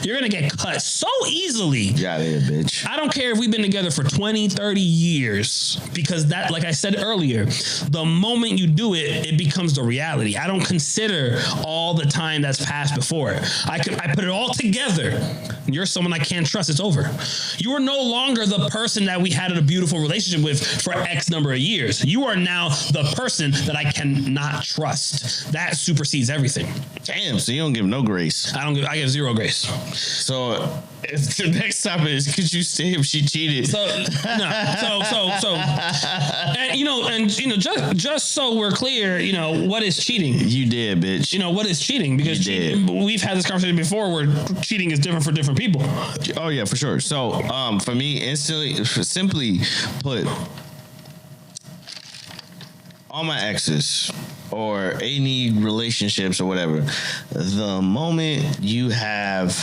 you're gonna get cut so easily. Get out of here, bitch. I don't care if we've been together for 20, 30 years, because that, like I said earlier, the moment you do it, it becomes the reality. I don't consider all the time that's passed before it. I put it all together. You're someone I can't trust. It's over. You are no longer the person that we had a beautiful relationship with for X number of years. You are now the person that I cannot trust. That supersedes everything. Damn, so you don't give no grace. I give zero grace. So if the next topic is, could you say if she cheated? Just so we're clear, what is cheating? You did, bitch. What is cheating? Because we've had this conversation before where cheating is different for different people. Oh yeah, for sure. So for me, simply put, all my exes or any relationships or whatever, the moment you have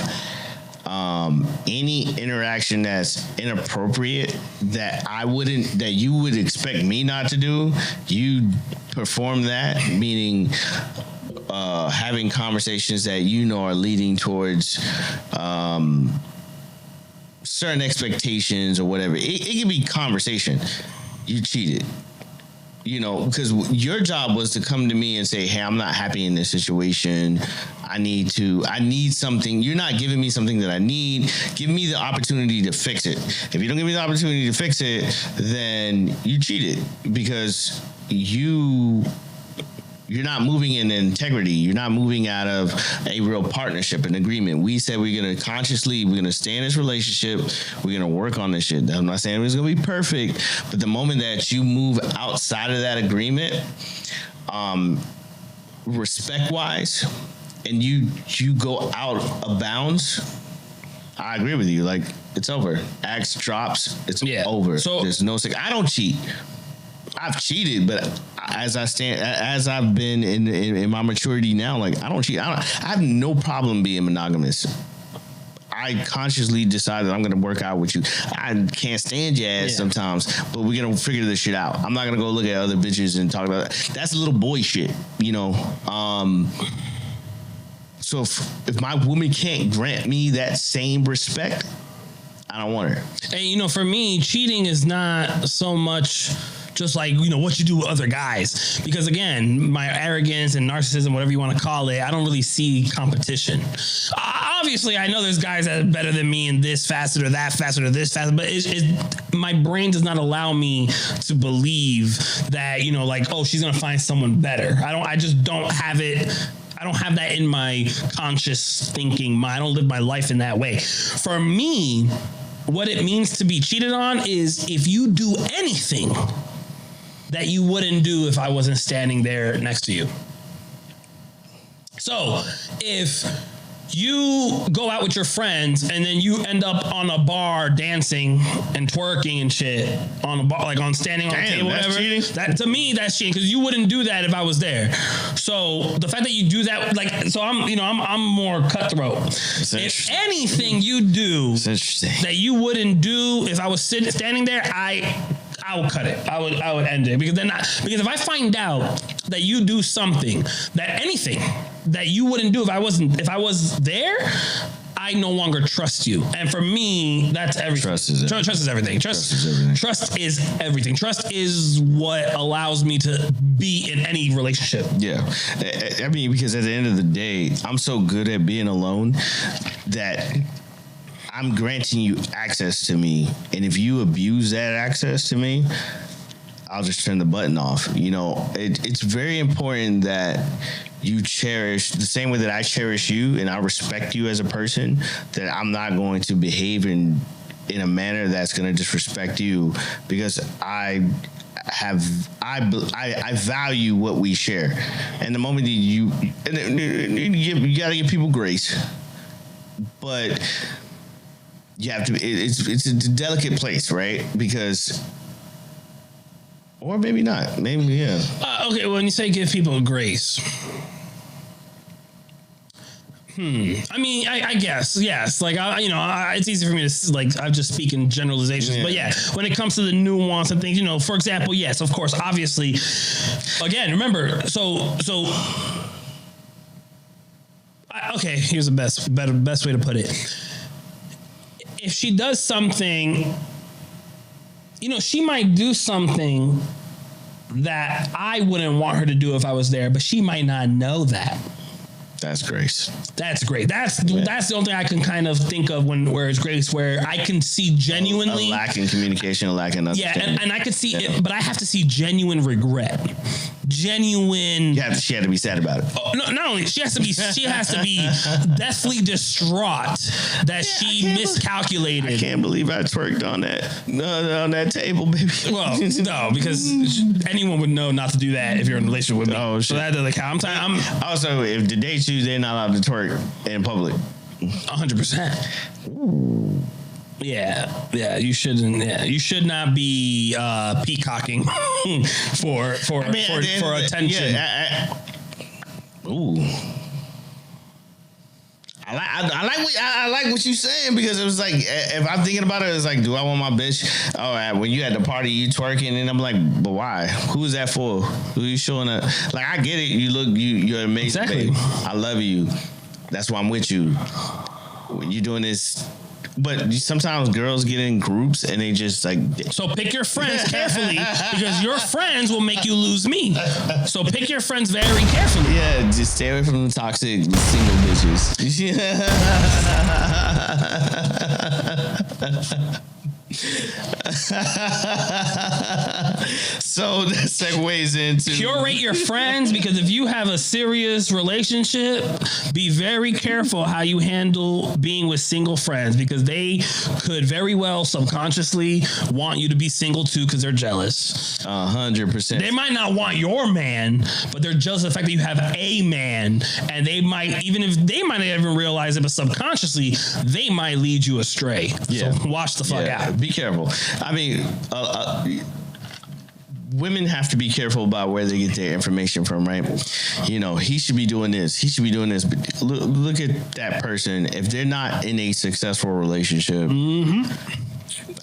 any interaction that's inappropriate that you would expect me not to do, you perform that, meaning having conversations that are leading towards certain expectations or whatever. It can be conversation. You cheated. Because your job was to come to me and say, hey, I'm not happy in this situation. I need something. You're not giving me something that I need. Give me the opportunity to fix it. If you don't give me the opportunity to fix it, then you cheated, because you're not moving in integrity. You're not moving out of a real partnership, an agreement. We said we're going to stay in this relationship. We're going to work on this shit. I'm not saying it's going to be perfect, but the moment that you move outside of that agreement, respect-wise, and you go out of bounds, I agree with you. Like, it's over. Axe drops. It's over. So there's no. I don't cheat. I've cheated, but as I've been in my maturity now, like, I don't cheat. I have no problem being monogamous. I consciously decided I'm going to work out with you. I can't stand your ass sometimes, but we're going to figure this shit out. I'm not going to go look at other bitches and talk about that. That's little boy shit, So if my woman can't grant me that same respect, I don't want her. And for me, cheating is not so much just like, what you do with other guys. Because again, my arrogance and narcissism, whatever you want to call it, I don't really see competition. Obviously, I know there's guys that are better than me in this facet or that facet or this facet, but my brain does not allow me to believe that, she's going to find someone better. I just don't have it. I don't have that in my conscious thinking. I don't live my life in that way. For me, what it means to be cheated on is if you do anything that you wouldn't do if I wasn't standing there next to you. So if you go out with your friends and then you end up on a bar dancing and twerking and shit on a bar, like on standing on a table, whatever. Cheating? That, to me, that's cheating, because you wouldn't do that if I was there. So the fact that you do that, I'm more cutthroat. If anything you do that you wouldn't do if I was standing there, I would cut it. I would end it, because if I find out that you do something, anything that you wouldn't do if I was there, I no longer trust you. And for me, that's everything. Trust is everything. Trust is everything. Trust is what allows me to be in any relationship. Yeah. I mean, because at the end of the day, I'm so good at being alone that I'm granting you access to me. And if you abuse that access to me, I'll just turn the button off. You know, it's very important that you cherish the same way that I cherish you and I respect you as a person, that I'm not going to behave in a manner that's going to disrespect you, because I value what we share. And the moment that you got to give people grace, but you have to, it's a delicate place, right? Because, or maybe not, maybe, yeah. Okay, when you say give people grace, I mean, I guess, yes. Like, it's easy for me to, like, I'm just speaking generalizations. Yeah. But yeah, when it comes to the nuance and things, you know, for example, yes, of course, obviously, again, remember, okay, here's the best way to put it. If she does something, you know, she might do something that I wouldn't want her to do if I was there, but she might not know that. That's grace. That's great. That's the only thing I can kind of think of where it's grace, where I can see genuinely a lack in communication, a lack in understanding. Yeah, and I could see it, but I have to see genuine regret. Genuine. She had to be sad about it. Oh, no, not only she has to be deathly distraught that she miscalculated. I can't believe I twerked on that table, baby. Well, no, because anyone would know not to do that if you're in a relationship with me. Oh shit. So that doesn't count. I'm also, if the date you, they're not allowed to twerk in public. 100%. Yeah, you shouldn't. Yeah, you should not be peacocking for attention. Yeah, I like what you're saying, because it was like, if I'm thinking about it, it's like, do I want my bitch? All right, when you at the party, you twerking, and I'm like, but why? Who is that for? Who you showing up? Like, I get it. You're amazing. Exactly. Babe. I love you. That's why I'm with you. You're doing this. But sometimes girls get in groups and they just like... So pick your friends carefully, because your friends will make you lose me. So pick your friends very carefully. Yeah, just stay away from the toxic single bitches. So that segues into... Curate your friends, because if you have a serious relationship, be very careful how you handle being with single friends, because they could very well subconsciously want you to be single too, because they're jealous. 100%. They might not want your man, but they're jealous of the fact that you have a man, and they might, even if they might not even realize it, but subconsciously, they might lead you astray. Yeah. So watch the fuck out. Be careful. I mean, women have to be careful about where they get their information from, right? You know, he should be doing this. He should be doing this. But look at that person. If they're not in a successful relationship,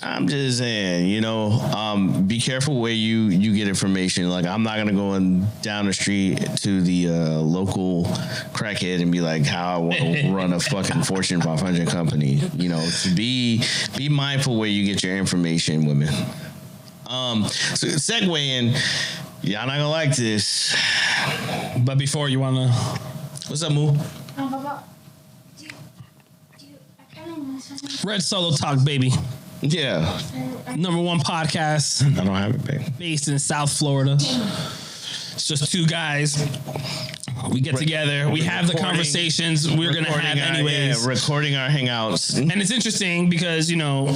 I'm just saying, you know, be careful where you get information. Like, I'm not gonna go down the street to the local crackhead and be like, how I want to run a fucking Fortune 500 company. You know, to be mindful where you get your information, women. So segue in, y'all not gonna like this, but before you wanna, what's up, Moo? Red Solo Talk, baby. Yeah. #1 podcast. I don't have it, baby. Based in South Florida. It's just two guys. We get together. We have the conversations we're going to have anyways. Recording our hangouts. And it's interesting because, you know,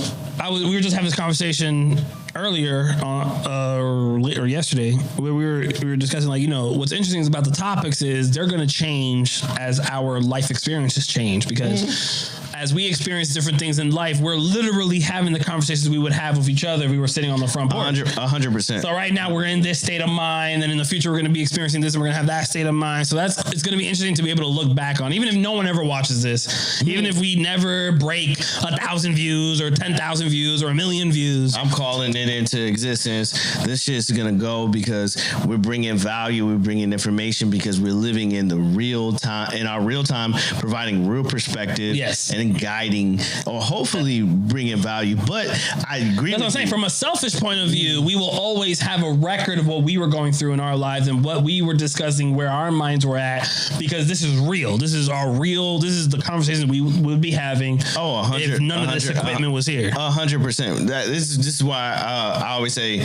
we were just having this conversation earlier or yesterday where we were discussing, like, you know, what's interesting about the topics is they're going to change as our life experiences change, because as we experience different things in life, we're literally having the conversations we would have with each other if we were sitting on the front porch. 100%. So right now we're in this state of mind, and in the future we're going to be experiencing this, and we're going to have that state of mind. So it's going to be interesting to be able to look back on, even if no one ever watches this, even if we never break 1,000 views or 10,000 views or 1 million views. I'm calling it into existence. This shit's going to go because we're bringing value, we're bringing information, because we're living in the real time, in our real time, providing real perspective. Yes. And guiding, or hopefully bringing value. But I agree. That's what I'm saying. From a selfish point of view, we will always have a record of what we were going through in our lives and what we were discussing, where our minds were at, because this is real. This is the conversation we would be having. Oh, 100. If none of this equipment was here. 100%. This is why I always say,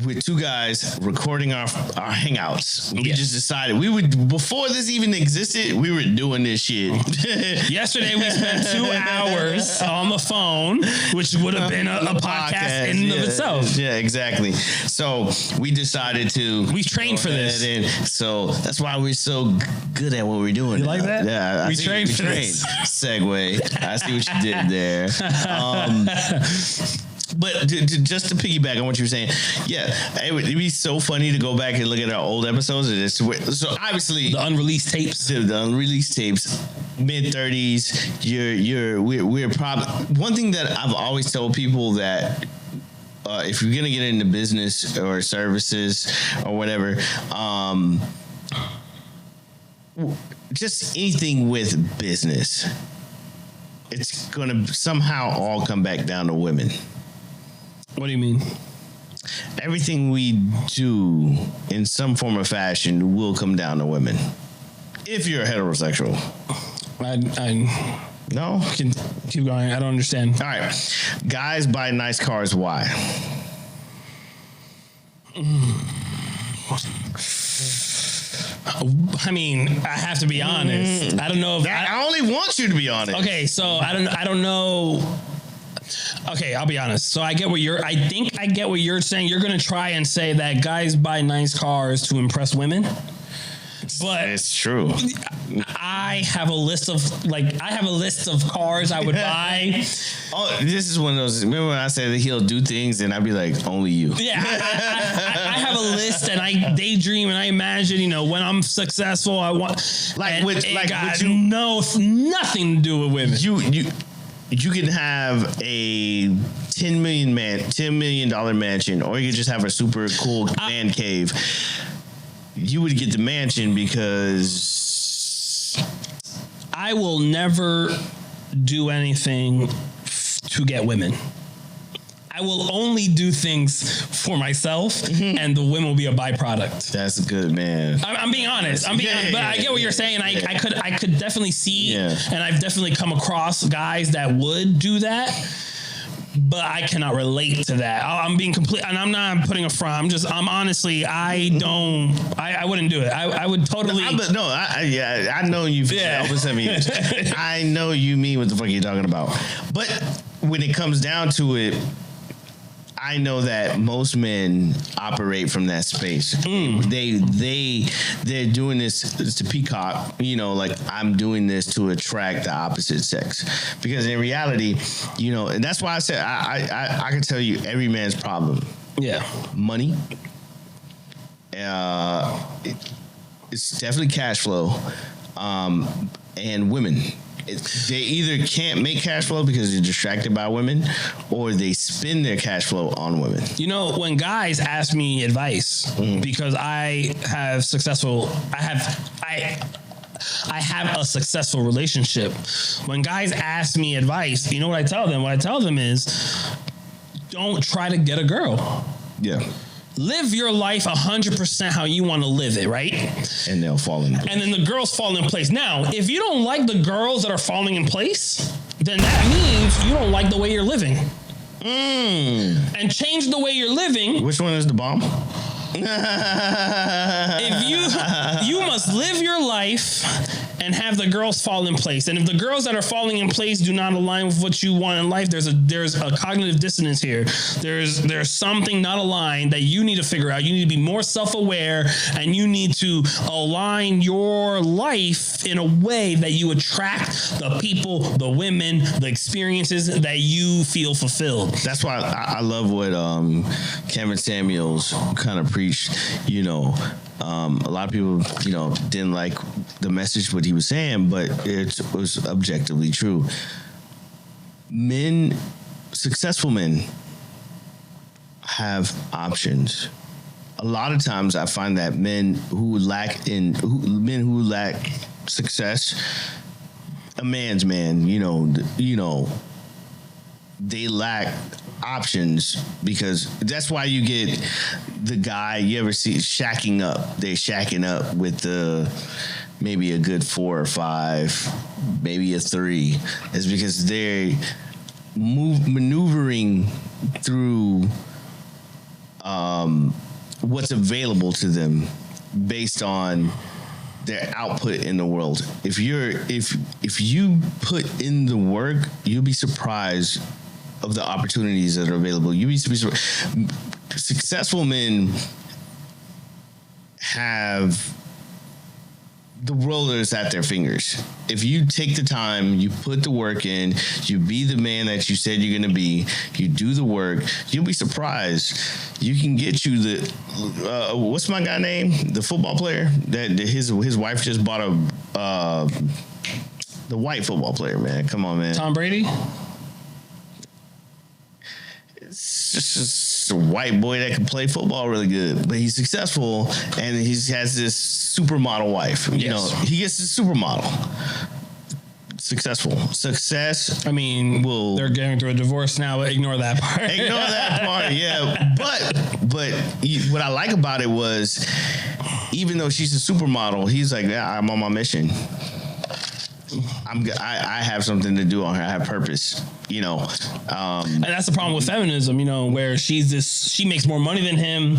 with two guys recording our hangouts. We just decided before this even existed, we were doing this shit. Yesterday we spent 2 hours on the phone, which would have been a podcast in and of itself. Yeah, exactly. So we decided to. We trained for this. So that's why we're so good at what we're doing. You like that? Yeah. We trained for this. Segue. I see what you did there. But just to piggyback on what you were saying, yeah, it'd be so funny to go back and look at our old episodes. So obviously, the unreleased tapes, mid-30s. We're probably one thing that I've always told people that if you're gonna get into business or services or whatever, just anything with business, it's gonna somehow all come back down to women. What do you mean? Everything we do in some form or fashion will come down to women. If you're a heterosexual. No? Keep going. I don't understand. All right. Guys buy nice cars. Why? I mean, I have to be honest. I don't know if I only want you to be honest. Okay, so I don't know. Okay, I'll be honest. So I think I get what you're saying. You're gonna try and say that guys buy nice cars to impress women. But it's true. I have a list of cars I would buy. Oh, this is one of those. Remember when I said that he'll do things, and I'd be like, only you. Yeah, I have a list, and I daydream, and I imagine, when I'm successful, I want nothing to do with women. You can have a $10 million mansion, or you could just have a super cool man cave. You would get the mansion because I will never do anything to get women. I will only do things for myself, and the women will be a byproduct. That's good, man. I'm being honest. I get what you're saying. I could definitely see, and I've definitely come across guys that would do that. But I cannot relate to that. I'm being complete, and I'm not putting a front. I'm honestly, I wouldn't do it. I would totally. I know you for over 7 years. I know you mean what the fuck you're talking about. But when it comes down to it, I know that most men operate from that space. They're doing this to peacock, like I'm doing this to attract the opposite sex. Because in reality, and that's why I said I can tell you every man's problem. Yeah. Money. It's definitely cash flow. And women. They either can't make cash flow because they're distracted by women, or they spend their cash flow on women. When guys ask me advice, because I have a successful relationship. When guys ask me advice, you know what I tell them? What I tell them is, don't try to get a girl. Yeah. Live your life 100% how you want to live it, right? And they'll fall in place. And then the girls fall in place. Now, if you don't like the girls that are falling in place, then that means you don't like the way you're living. And change the way you're living. Which one is the bomb? If you must live your life and have the girls fall in place. And if the girls that are falling in place do not align with what you want in life, there's a cognitive dissonance here. There's something not aligned that you need to figure out. You need to be more self-aware, and you need to align your life in a way that you attract the people, the women, the experiences that you feel fulfilled. That's why I love what Kevin Samuels kind of preached. A lot of people, didn't like the message, what he was saying, but it was objectively true. Successful men have options. A lot of times I find that men who lack success, a man's man, they lack options, because that's why you get the guy you ever see shacking up. They're shacking up with maybe a good 4 or 5, maybe a 3. It's because they're maneuvering through what's available to them based on their output in the world. If you put in the work, you'll be surprised of the opportunities that are available. You'll be surprised. Successful men have the rollers at their fingers. If you take the time, you put the work in, you be the man that you said you're going to be, you do the work, you'll be surprised. You can get you the, what's my guy name? The football player that his wife just bought the white football player, man. Come on, man. Tom Brady? It's just a white boy that can play football really good, but he's successful and he has this supermodel wife. You know, he gets this supermodel. Successful. Success. I mean, they're going through a divorce now, but ignore that part. Ignore that part, yeah. But what I like about it was, even though she's a supermodel, he's like, yeah, I'm on my mission. I have something to do on her. I have purpose, you know. And that's the problem with feminism, you know, where she makes more money than him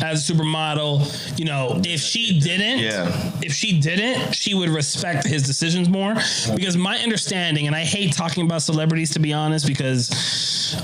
as a supermodel. You know, if she didn't, she would respect his decisions more. Because my understanding, and I hate talking about celebrities, to be honest, because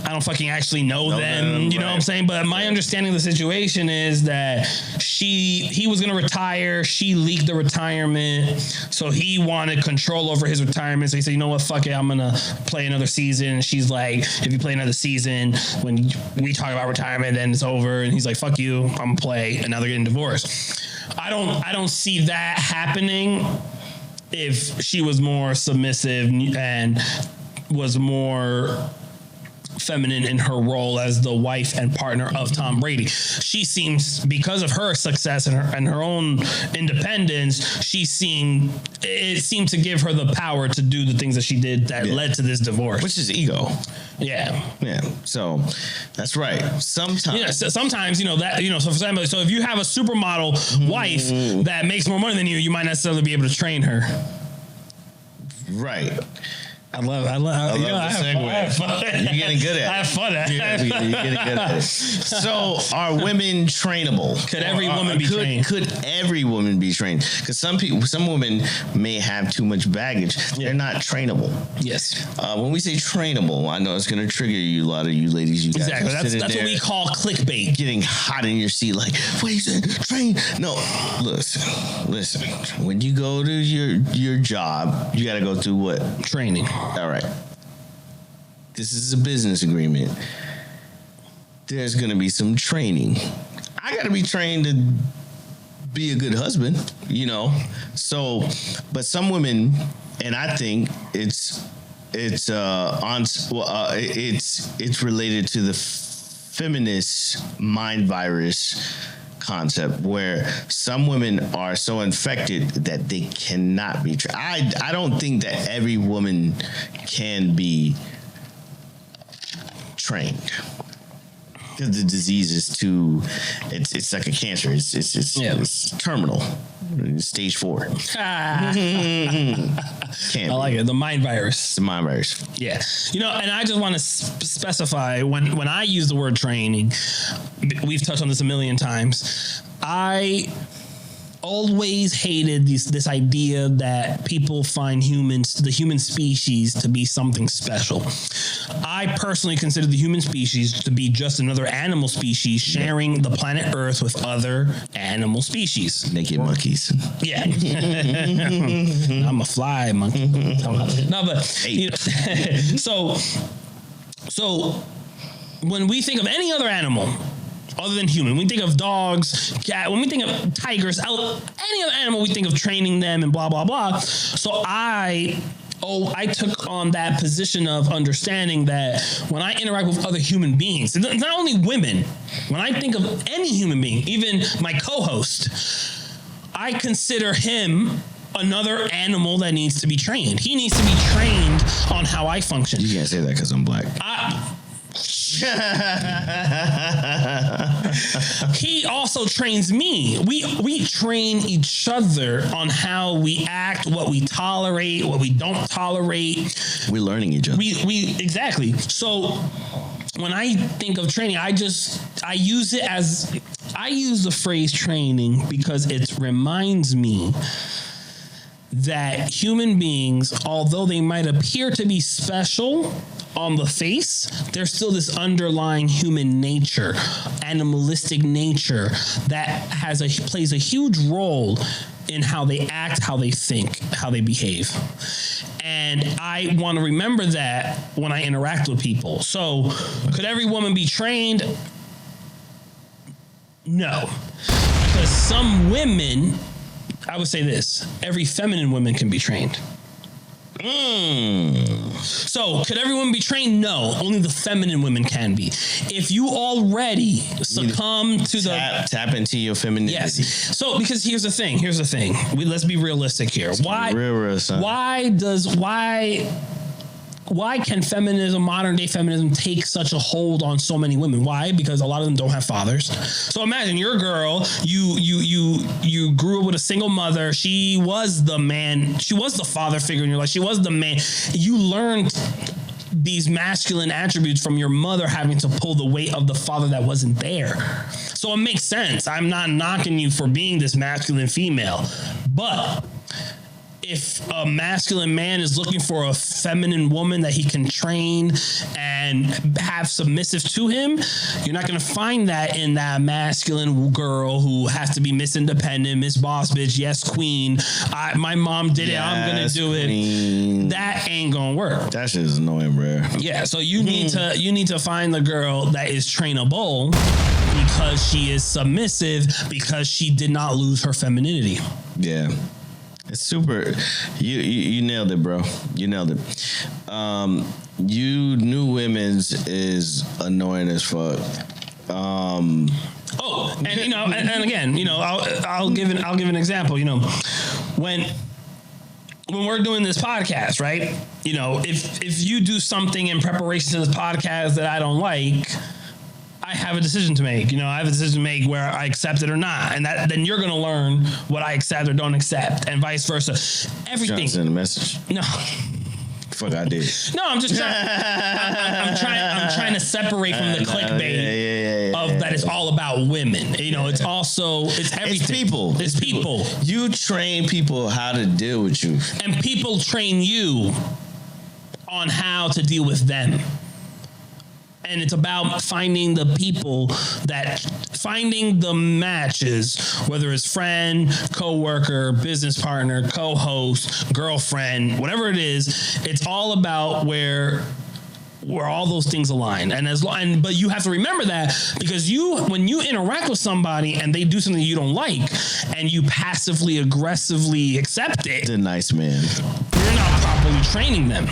I don't fucking actually know them. You know what I'm saying? But my understanding of the situation is that he was going to retire. She leaked the retirement. So he wanted control over his retirement. So he said, you know what, fuck it, I'm going to play another season. And she's like, if you play another season, when we talk about retirement, then it's over. And he's like, fuck you, I'm going to play. And now they're getting divorced. I don't see that happening if she was more submissive and was more feminine in her role as the wife and partner of Tom Brady. She seems, because of her success and her own independence, it seemed to give her the power to do the things that she did that led to this divorce. Which is ego. Yeah. So that's right. Sometimes, you know, that, you know, so for example, so if you have a supermodel wife that makes more money than you might necessarily be able to train her. Right. I love the segue. I have fun. You're getting good at it. I have fun at it. You're getting good at it. So, are women trainable? Could every woman be trained? Could every woman be trained? Because some women may have too much baggage. They're not trainable. Yes. When we say trainable, I know it's going to trigger you, a lot of you ladies. You guys exactly. That's what we call clickbait. Getting hot in your seat, like, what you saying? Train? No, listen. When you go to your job, you got to go through what? Training. All right. This is a business agreement. There's going to be some training. I got to be trained to be a good husband, you know. So, but some women, and I think it's related to the feminist mind virus concept, where some women are so infected that they cannot be trained. I don't think that every woman can be trained, because the disease is too. It's like a cancer. It's terminal. Stage 4. I like it. The mind virus. The mind virus. Yeah. You know, and I just want to specify, when I use the word training, we've touched on this a million times. I always hated this idea that people find the human species, to be something special. I personally consider the human species to be just another animal species sharing the planet Earth with other animal species. Naked monkeys. Yeah. I'm a fly monkey. No, but you know, so when we think of any other animal other than human, we think of dogs, cat, when we think of tigers, any other animal, we think of training them and blah, blah, blah. So I took on that position of understanding that when I interact with other human beings, it's not only women, when I think of any human being, even my co-host, I consider him another animal that needs to be trained. He needs to be trained on how I function. You can't say that because I'm black. He also trains me. We train each other on how we act, what we tolerate, what we don't tolerate. We're learning each other. We exactly. So when I think of training, I use the phrase training because it reminds me that human beings, although they might appear to be special on the face, there's still this underlying human nature, animalistic nature that plays a huge role in how they act, how they think, how they behave. And I want to remember that when I interact with people. So, could every woman be trained? No. Because some women, I would say this, every feminine woman can be trained. So, could everyone be trained? No, only the feminine women can be. If you already succumb to tap into your femininity. Yes. So, because here's the thing. Let's be realistic here. Real, son. Why can feminism, modern day feminism, take such a hold on so many women? Why? Because a lot of them don't have fathers. So imagine you're a girl, you grew up with a single mother. She was the man. She was the father figure in your life. She was the man. You learned these masculine attributes from your mother having to pull the weight of the father that wasn't there. So it makes sense. I'm not knocking you for being this masculine female, but if a masculine man is looking for a feminine woman that he can train and have submissive to him, you're not going to find that in that masculine girl who has to be Miss Independent, Miss Boss Bitch, yes queen. My mom did it, I'm going to do it. That ain't going to work. That shit is annoying, bro. Yeah, so you need to find the girl that is trainable because she is submissive, because she did not lose her femininity. Yeah. It's super. You nailed it, bro. You nailed it. You new women's is annoying as fuck. And again, I'll give an example. When we're doing this podcast, right? If you do something in preparation to this podcast that I don't like, I have a decision to make. I have a decision to make where I accept it or not, and then you're gonna learn what I accept or don't accept, and vice versa. Everything. Send a message. No. Fuck, I did. No, I'm just trying. I'm trying to separate from the clickbait of that. It's all about women. It's everything. It's people. You train people how to deal with you, and people train you on how to deal with them. And it's about finding the matches, whether it's friend, co-worker, business partner, co-host, girlfriend, whatever it is. It's all about where all those things align. But you have to remember that, because when you interact with somebody and they do something you don't like and you passively aggressively accept it, the nice man, you're not properly training them.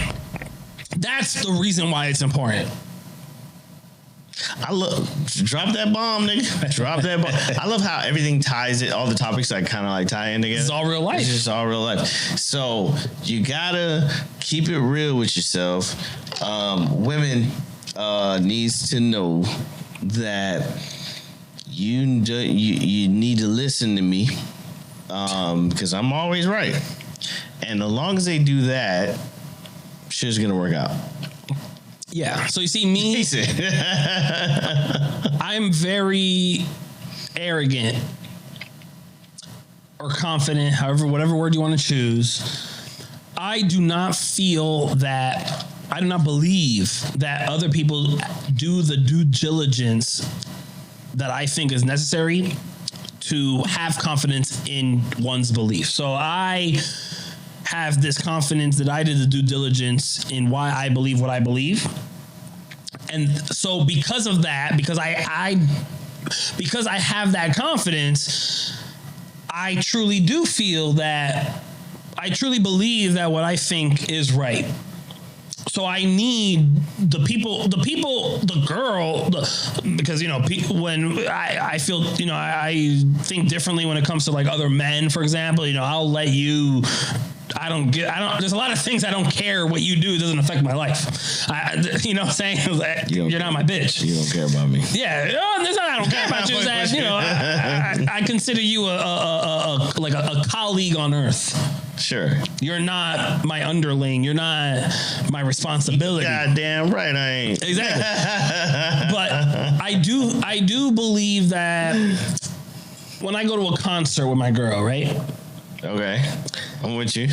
That's the reason why it's important. Drop that bomb, nigga. Drop that bomb. I love how everything ties it. All the topics kind of tie in together. It's all real life. It's just all real life. So you gotta keep it real with yourself. Women needs to know that you need to listen to me, because I'm always right. And as long as they do that, shit's gonna work out. Yeah. So you see me, I'm very arrogant or confident, whatever word you want to choose. I do not believe that other people do the due diligence that I think is necessary to have confidence in one's belief. So I have this confidence that I did the due diligence in why I believe what I believe. And so because of that, because I have that confidence, I truly do feel that I truly believe that what I think is right. So I need the girl, because when I feel I think differently when it comes to like other men, for example. I'll let you. There's a lot of things I don't care what you do. It doesn't affect my life. What I'm saying? You're not my bitch. You don't care about me. Yeah. It's not I don't care about you. It's that, I consider you a colleague on earth. Sure. You're not my underling. You're not my responsibility. Goddamn right I ain't. Exactly. But I do believe that when I go to a concert with my girl, right? Okay. I'm with you.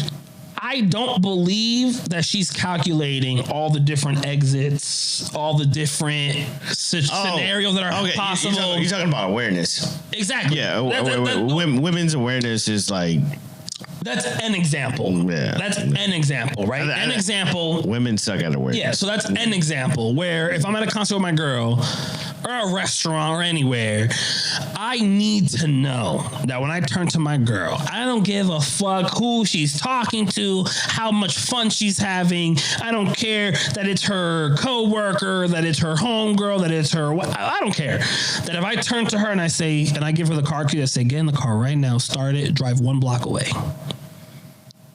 I don't believe that she's calculating all the different exits, all the different scenarios that are possible. You're talking about awareness. Exactly. Yeah. Women's awareness is like. That's an example. Yeah. That's an example, right? An example. Women suck at awareness. Yeah, so that's an example where if I'm at a concert with my girl or a restaurant or anywhere, I need to know that when I turn to my girl, I don't give a fuck who she's talking to, how much fun she's having. I don't care that it's her coworker, that it's her homegirl, that it's her. I don't care. That if I turn to her and I say, and I give her the car key, I say, get in the car right now, start it, drive 1 block away.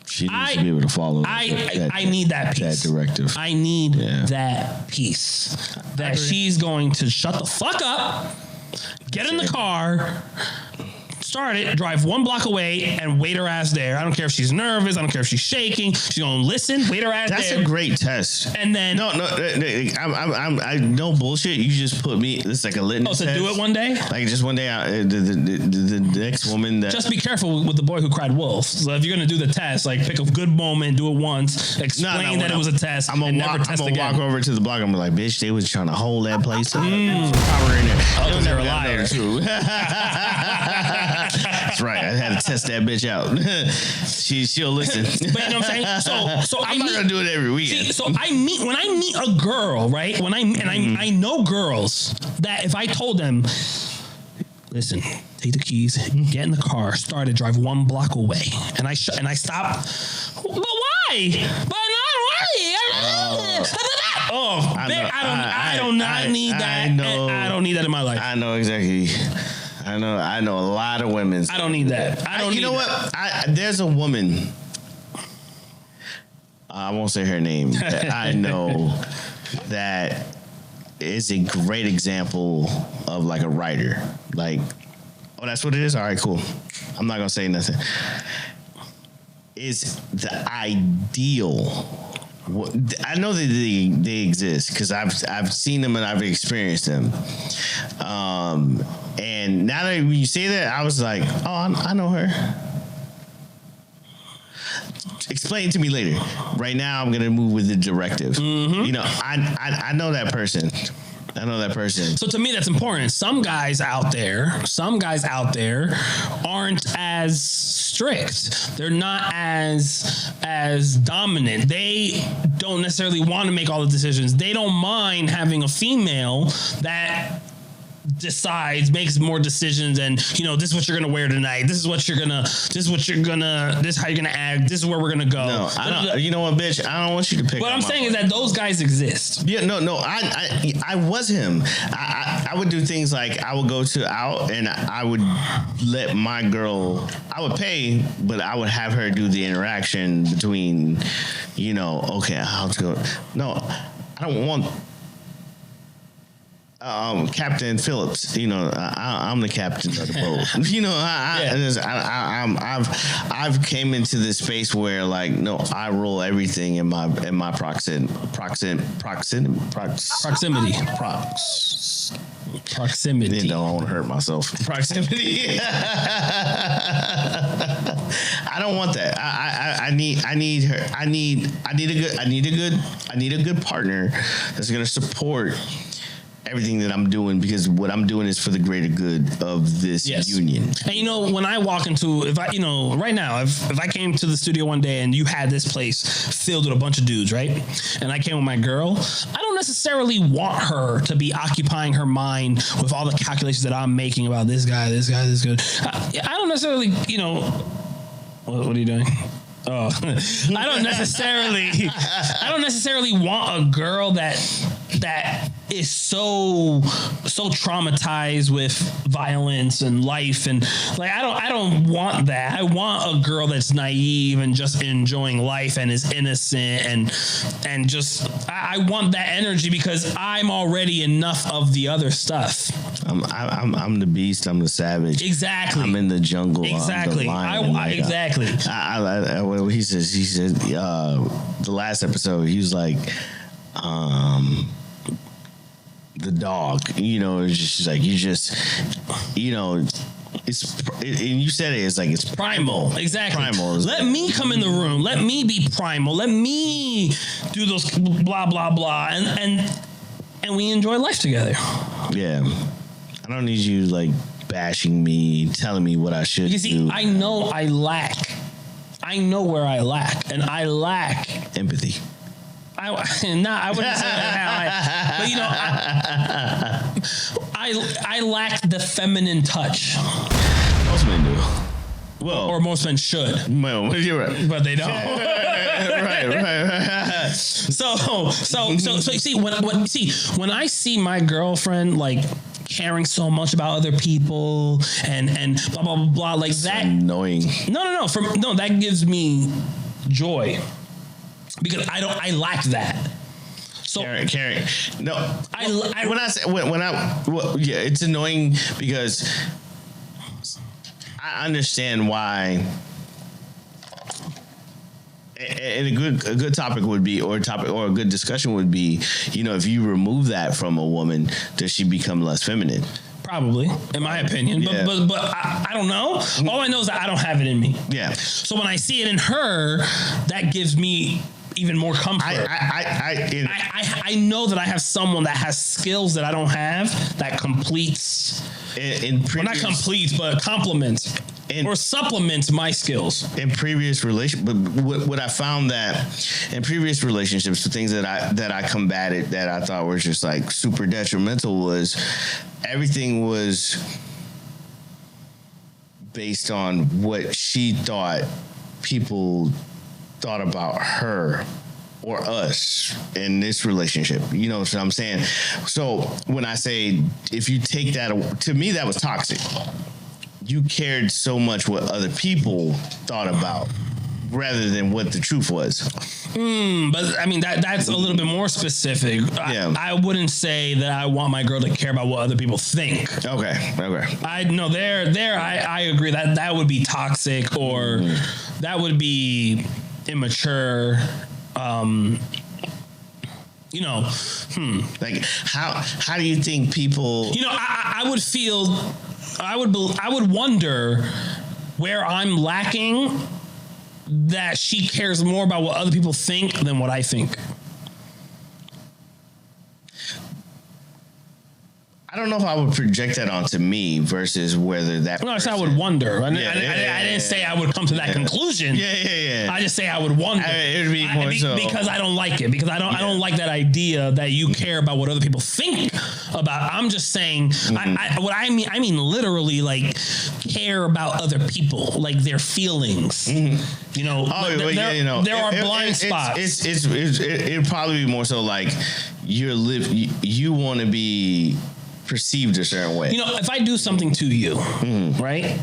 She needs to be able to follow. I need that piece. That directive. I need that piece. That she's going to shut the fuck up, get in the car, start it, drive 1 block away, and wait her ass there. I don't care if she's nervous. I don't care if she's shaking. She's gonna listen. Wait her ass there. That's a great test. And then I no bullshit. You just put me. It's like a litmus test. Do it one day. Like just one day. The next woman that. Just be careful with the boy who cried wolf. So if you're gonna do the test, like pick a good moment, do it once, explain that it was a test, and never test again. I'm gonna walk over to the block. I'm like, bitch, they was trying to hold that place up. Power in there. Oh, they're a liar. That's right. I had to test that bitch out. She'll listen. But you know what I'm saying? So I'm not gonna do it every weekend. So when I meet a girl, right? I know girls that if I told them, listen, take the keys, get in the car, start it, drive 1 block away, and I stop. But why? But not why? I do not need that. I don't need that in my life. I know exactly. I know a lot of women. I don't need that. You know what? There's a woman. I won't say her name. That I know that is a great example of like a writer. Like, oh, that's what it is? All right, cool. I'm not going to say nothing. It's the ideal. I know that they exist because I've seen them and I've experienced them. And now that when you say that, I was like, oh, I know her. Explain it to me later. Right now, I'm gonna move with the directive. Mm-hmm. You know, I know that person. I know that person. So to me, that's important. Some guys out there aren't as strict. They're not as dominant. They don't necessarily want to make all the decisions. They don't mind having a female that makes more decisions, and this is what you're gonna wear tonight. This is how you're gonna act. This is where we're gonna go. No, I don't. You know what, bitch? I don't want you to pick. What I'm saying is that those guys exist. Yeah, no. I was him. I would do things like I would go out and I would let my girl. I would pay, but I would have her do the interaction between. Okay, I'll go. No, I don't want. Captain Phillips, I'm the captain of the boat. I've came into this space where I roll everything in my proximity. Proximity. I want to hurt myself. Proximity. I don't want that. I need her. I need a good partner that's gonna support everything that I'm doing, because what I'm doing is for the greater good of this union. And when I walk into, right now, if I came to the studio one day and you had this place filled with a bunch of dudes, right? And I came with my girl, I don't necessarily want her to be occupying her mind with all the calculations that I'm making about this guy, this good. I don't necessarily, what are you doing? Oh, I don't necessarily want a girl that that is so traumatized with violence and life, and like I don't want that. I want a girl that's naive and just enjoying life and is innocent and just I want that energy because I'm already enough of the other stuff. I'm the beast. I'm the savage. Exactly. I'm in the jungle. Exactly. I'm the lion. Exactly. What he said the last episode, he was like, the dog, it's just like, and you said it, it's like, it's primal. Exactly. Primal. Let me come in the room. Let me be primal. Let me do those blah, blah, blah. And we enjoy life together. Yeah. I don't need you like bashing me, telling me what I should do. I know I lack. I know where I lack. And I lack empathy. I wouldn't say that. But I lack the feminine touch. Most men do. Well, or most men should. Well, you're right, but they don't. right. So you see when I see my girlfriend like caring so much about other people and blah blah blah blah like that, annoying. No. That gives me joy. Because I lack that. So caring. No, it's annoying because I understand why. And a good topic would be, or a good discussion would be, if you remove that from a woman, does she become less feminine? Probably, in my opinion. Yeah. But I don't know. All I know is that I don't have it in me. Yeah. So when I see it in her, that gives me even more comfort. I know that I have someone that has skills that I don't have that completes. Not completes, but complements or supplements my skills. In previous what I found that in previous relationships, the things that I combated that I thought were just like super detrimental was everything was based on what she thought people thought about her or us in this relationship. You know what I'm saying? So when I say, if you take that, to me, that was toxic. You cared so much what other people thought about rather than what the truth was. But I mean, that's a little bit more specific. Yeah. I wouldn't say that I want my girl to care about what other people think. Okay. I know I agree that would be toxic or that would be immature. Like how do you think people? I would wonder where I'm lacking, that she cares more about what other people think than what I think. I don't know if I would project that onto me versus whether that. No, I said I would wonder. I didn't say I would come to that conclusion. Yeah. I just say I would wonder. It would be more so because I don't like it. Because I don't like that idea that you care about what other people think about. I'm just saying. I mean literally like care about other people, like their feelings. There are blind spots. It'd probably be more so like you want to be perceived a certain way. If I do something to you, right?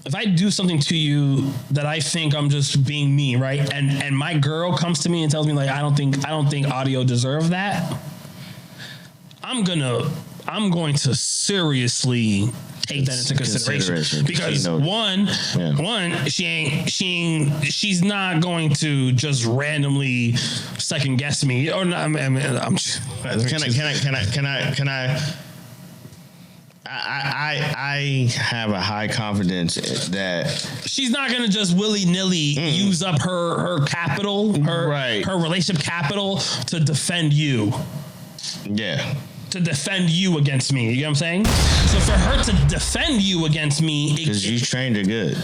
If I do something to you that I think I'm just being me, right? And my girl comes to me and tells me like I don't think audio deserve that. I'm going to seriously take that into consideration because she's not going to just randomly second guess me or not. Can I have a high confidence that she's not going to just willy-nilly use up her capital, her relationship capital to defend you. Yeah. To defend you against me. You get what I'm saying? So for her to defend you against me... Because you trained her good.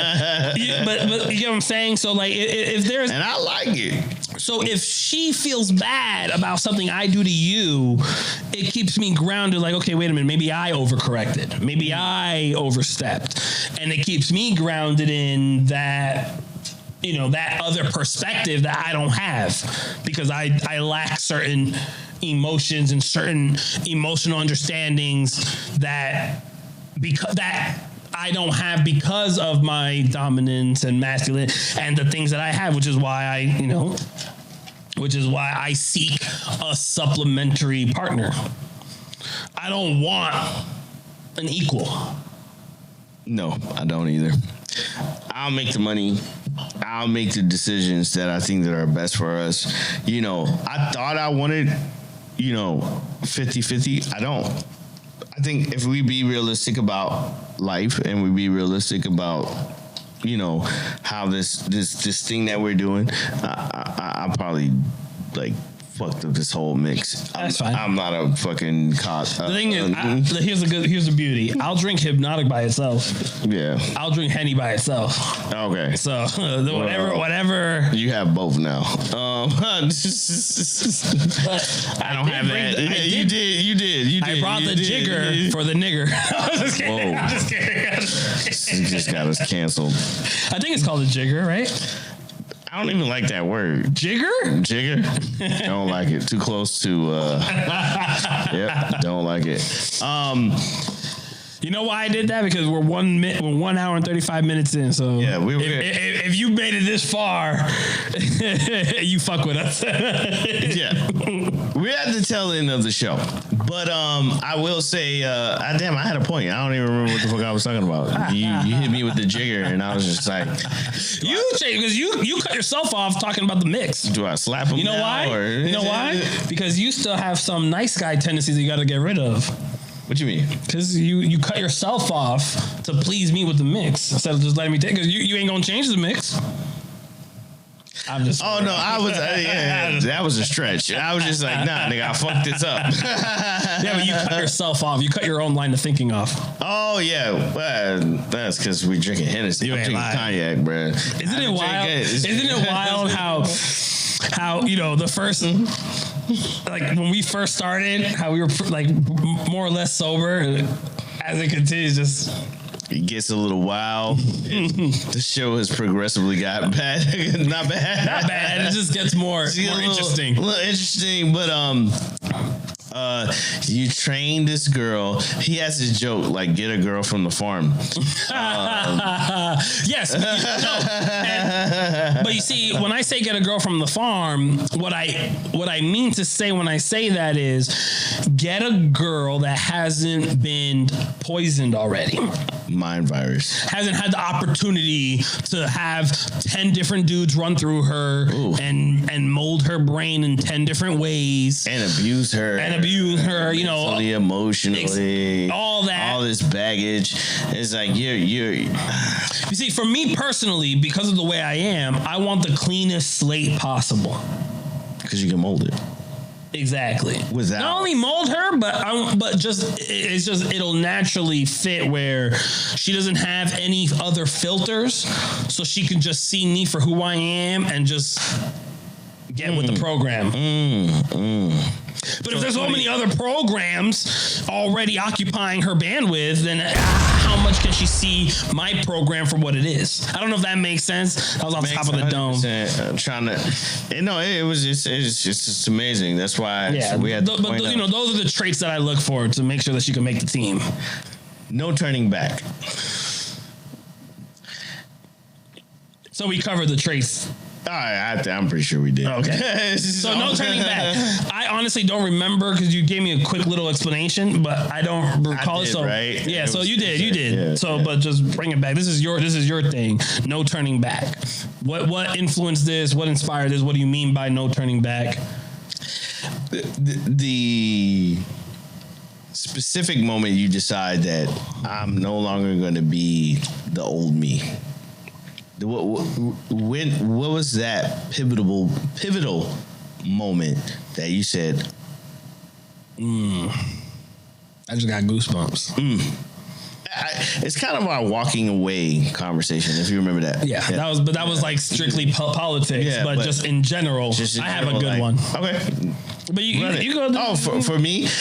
but you get what I'm saying? So like if there's... And I like it. So if she feels bad about something I do to you, it keeps me grounded like, okay, wait a minute, maybe I overcorrected. Maybe I overstepped. And it keeps me grounded in that that other perspective that I don't have because I lack certain emotions and certain emotional understandings that I don't have because of my dominance and masculine and the things that I have, which is why I seek a supplementary partner. I don't want an equal. No, I don't either. I'll make the money. I'll make the decisions that I think that are best for us. I thought I wanted, 50-50. I don't. I think if we be realistic about life and we be realistic about, how this thing that we're doing, I probably fucked up this whole mix. That's fine. I'm not a fucking cock. The thing is, here's the beauty. I'll drink Hypnotic by itself. Yeah. I'll drink Henny by itself. Okay. So whatever. You have both now. I don't have that. You did. I brought the jigger for the nigger. I'm just kidding. Whoa. I'm just kidding. He just got us canceled. I think it's called a jigger, right? I don't even like that word. Jigger? Jigger? Don't like it. Too close to yep, don't like it. You know why I did that? Because we're 1 hour and 35 minutes in. So yeah, if you made it this far, you fuck with us. Yeah, we're at the tail end of the show, but I will say, damn, I had a point. I don't even remember what the fuck I was talking about. You hit me with the jigger, and I was just like, because you cut yourself off talking about the mix. Do I slap him? You know why? You know why? Because you still have some nice guy tendencies that you got to get rid of. What you mean? Because you cut yourself off to please me with the mix instead of just letting me take. Because you ain't gonna change the mix. I'm just. Oh no, I was. That was a stretch. I was just like, nah, nigga, I fucked this up. Yeah, but you cut yourself off. You cut your own line of thinking off. Oh yeah, well, that's because we drinking Hennessy. I'm drinking cognac, bro. Isn't it wild? Isn't it wild how the first. Like when we first started, how we were like more or less sober. As it continues, just it gets a little wild. The show has progressively got bad. Not bad. It just gets more interesting. A little interesting, but you train this girl. He has this joke like, get a girl from the farm. Yes. But you see, when I say get a girl from the farm, what I mean to say when I say that is get a girl that hasn't been poisoned already. Mind virus. Hasn't had the opportunity to have 10 different dudes run through her and mold her brain in 10 different ways. And abuse her. Mentally, emotionally. All that. All this baggage. It's like You see, for me personally, because of the way I am, I want the cleanest slate possible. Because you can mold it. Exactly. Without not only mold her, but it'll naturally fit where she doesn't have any other filters, so she can just see me for who I am and just get with the program. But if there's so many other programs already occupying her bandwidth, then how much can she see my program for what it is? I don't know if that makes sense. I was on top of the dome. It was just amazing. That's why we had. Those are the traits that I look for to make sure that she can make the team. No turning back. So we covered the traits. I'm pretty sure we did. Okay. So no turning back. I honestly don't remember because you gave me a quick little explanation, but I don't recall it. So right? Yeah. So you did. Yeah, but just bring it back. This is your thing. No turning back. What influenced this? What inspired this? What do you mean by no turning back? The specific moment you decide that I'm no longer going to be the old me. What was that pivotal moment that you said? I just got goosebumps. It's kind of our walking away conversation, if you remember that. Yeah. That was like strictly politics, but just in general, I have a good one. Okay, but you go. Oh, for me, it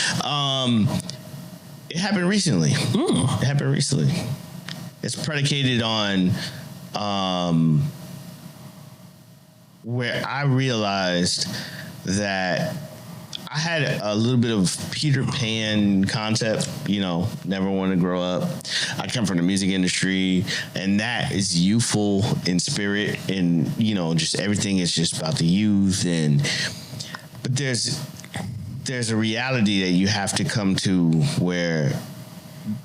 happened recently. It happened recently. It's predicated on where I realized that I had a little bit of Peter Pan concept, never want to grow up. I come from the music industry, and that is youthful in spirit, and just everything is just about the youth. But there's a reality that you have to come to where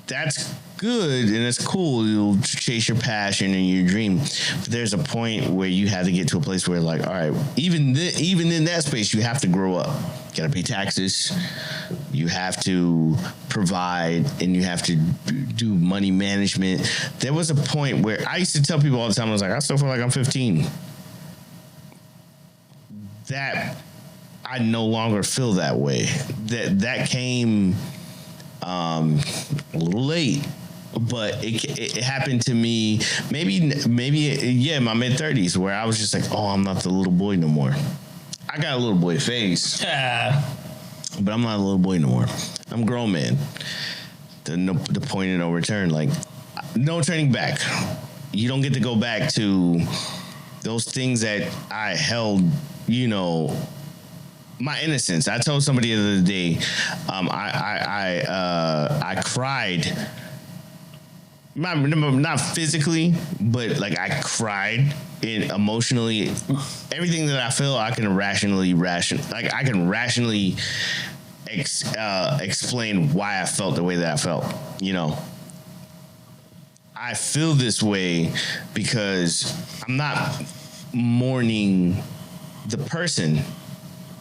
that's good and it's cool. You'll chase your passion and your dream. But there's a point where you have to get to a place where, like, all right, even in that space, you have to grow up. You gotta pay taxes. You have to provide, and you have to do money management. There was a point where I used to tell people all the time, I was like, I still feel like I'm 15. That I no longer feel that way. That came a little late, but it happened to me maybe in my mid-30s, where I was just like, oh, I'm not the little boy no more. I got a little boy face, but I'm not a little boy no more. I'm a grown man. The point of no return, like no turning back. You don't get to go back to those things that I held, my innocence. I told somebody the other day, I cried. Not physically, but like I cried emotionally. Everything that I feel, I can rationally explain why I felt the way that I felt. I feel this way because I'm not mourning the person.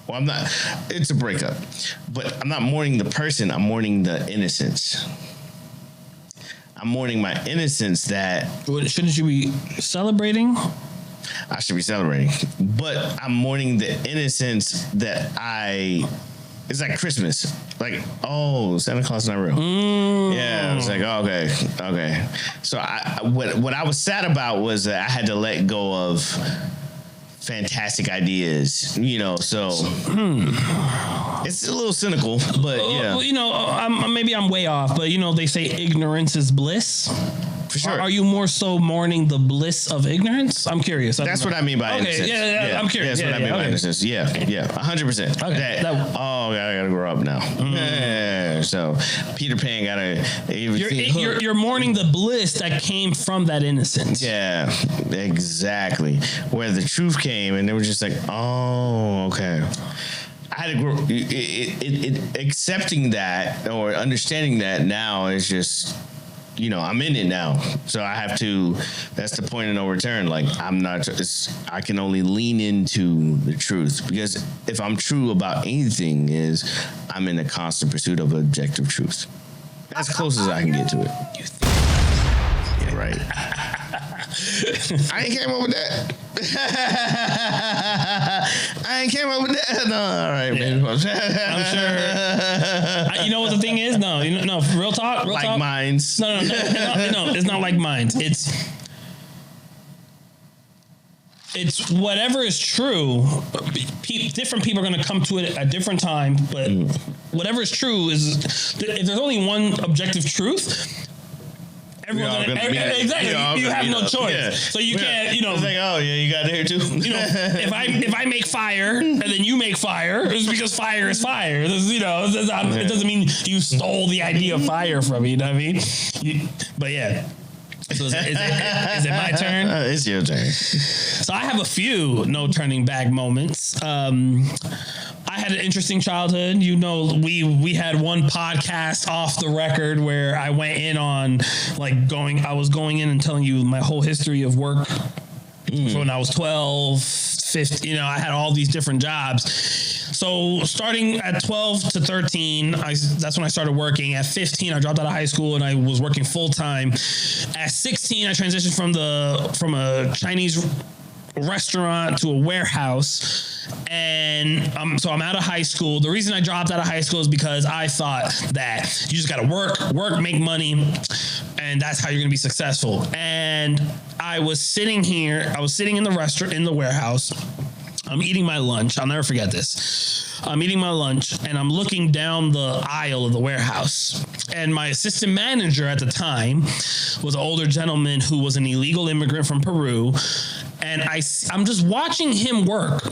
Well, I'm not. It's a breakup, but I'm not mourning the person. I'm mourning the innocence. I'm mourning my innocence. That shouldn't you be celebrating? I should be celebrating, but I'm mourning the innocence that It's like Christmas. Like, oh, Santa Claus is not real. Yeah, I was like, oh, okay. So what I was sad about was that I had to let go of fantastic ideas, so it's a little cynical, but yeah. Maybe I'm way off, but they say ignorance is bliss. For sure. Are you more so mourning the bliss of ignorance? I'm curious. That's what I mean by innocence. Yeah, I'm curious. That's what I mean by innocence. Yeah, 100%. Okay. I gotta grow up now. Yeah. So Peter Pan gotta. You're mourning the bliss that came from that innocence. Yeah, exactly. Where the truth came, and they were just like, oh, okay. I had to grow. Accepting that or understanding that now is just. I'm in it now, so I have to. That's the point of no return. Like I can only lean into the truth, because if I'm true about anything, I'm in a constant pursuit of objective truth. As close as I can get to it. Yeah, right. I ain't came up with that. No, all right, man. I'm sure. You know what the thing is? No, real talk. Like minds. No, it's not like minds. It's whatever is true. Different people are going to come to it at different times, but whatever is true is. If there's only one objective truth. Exactly. You have no choice. Yeah. So you can't, It's like, oh yeah, you got there too. If I make fire and then you make fire, it's because fire is fire. It doesn't mean you stole the idea of fire from me. You know what I mean? But yeah. So is it my turn? It's your turn. So I have a few no turning back moments. I had an interesting childhood. We had one podcast off the record where I went in on I was going in and telling you my whole history of work when I was 12, 15, I had all these different jobs. So starting at 12 to 13, that's when I started working. At 15, I dropped out of high school and I was working full time. At 16, I transitioned from a Chinese restaurant to a warehouse, and so I'm out of high school. The reason I dropped out of high school is because I thought that you just gotta work, make money, and that's how you're gonna be successful. And I was sitting in the restaurant, in the warehouse. I'm eating my lunch. I'll never forget this. I'm eating my lunch and I'm looking down the aisle of the warehouse. And my assistant manager at the time was an older gentleman who was an illegal immigrant from Peru. and I'm just watching him work.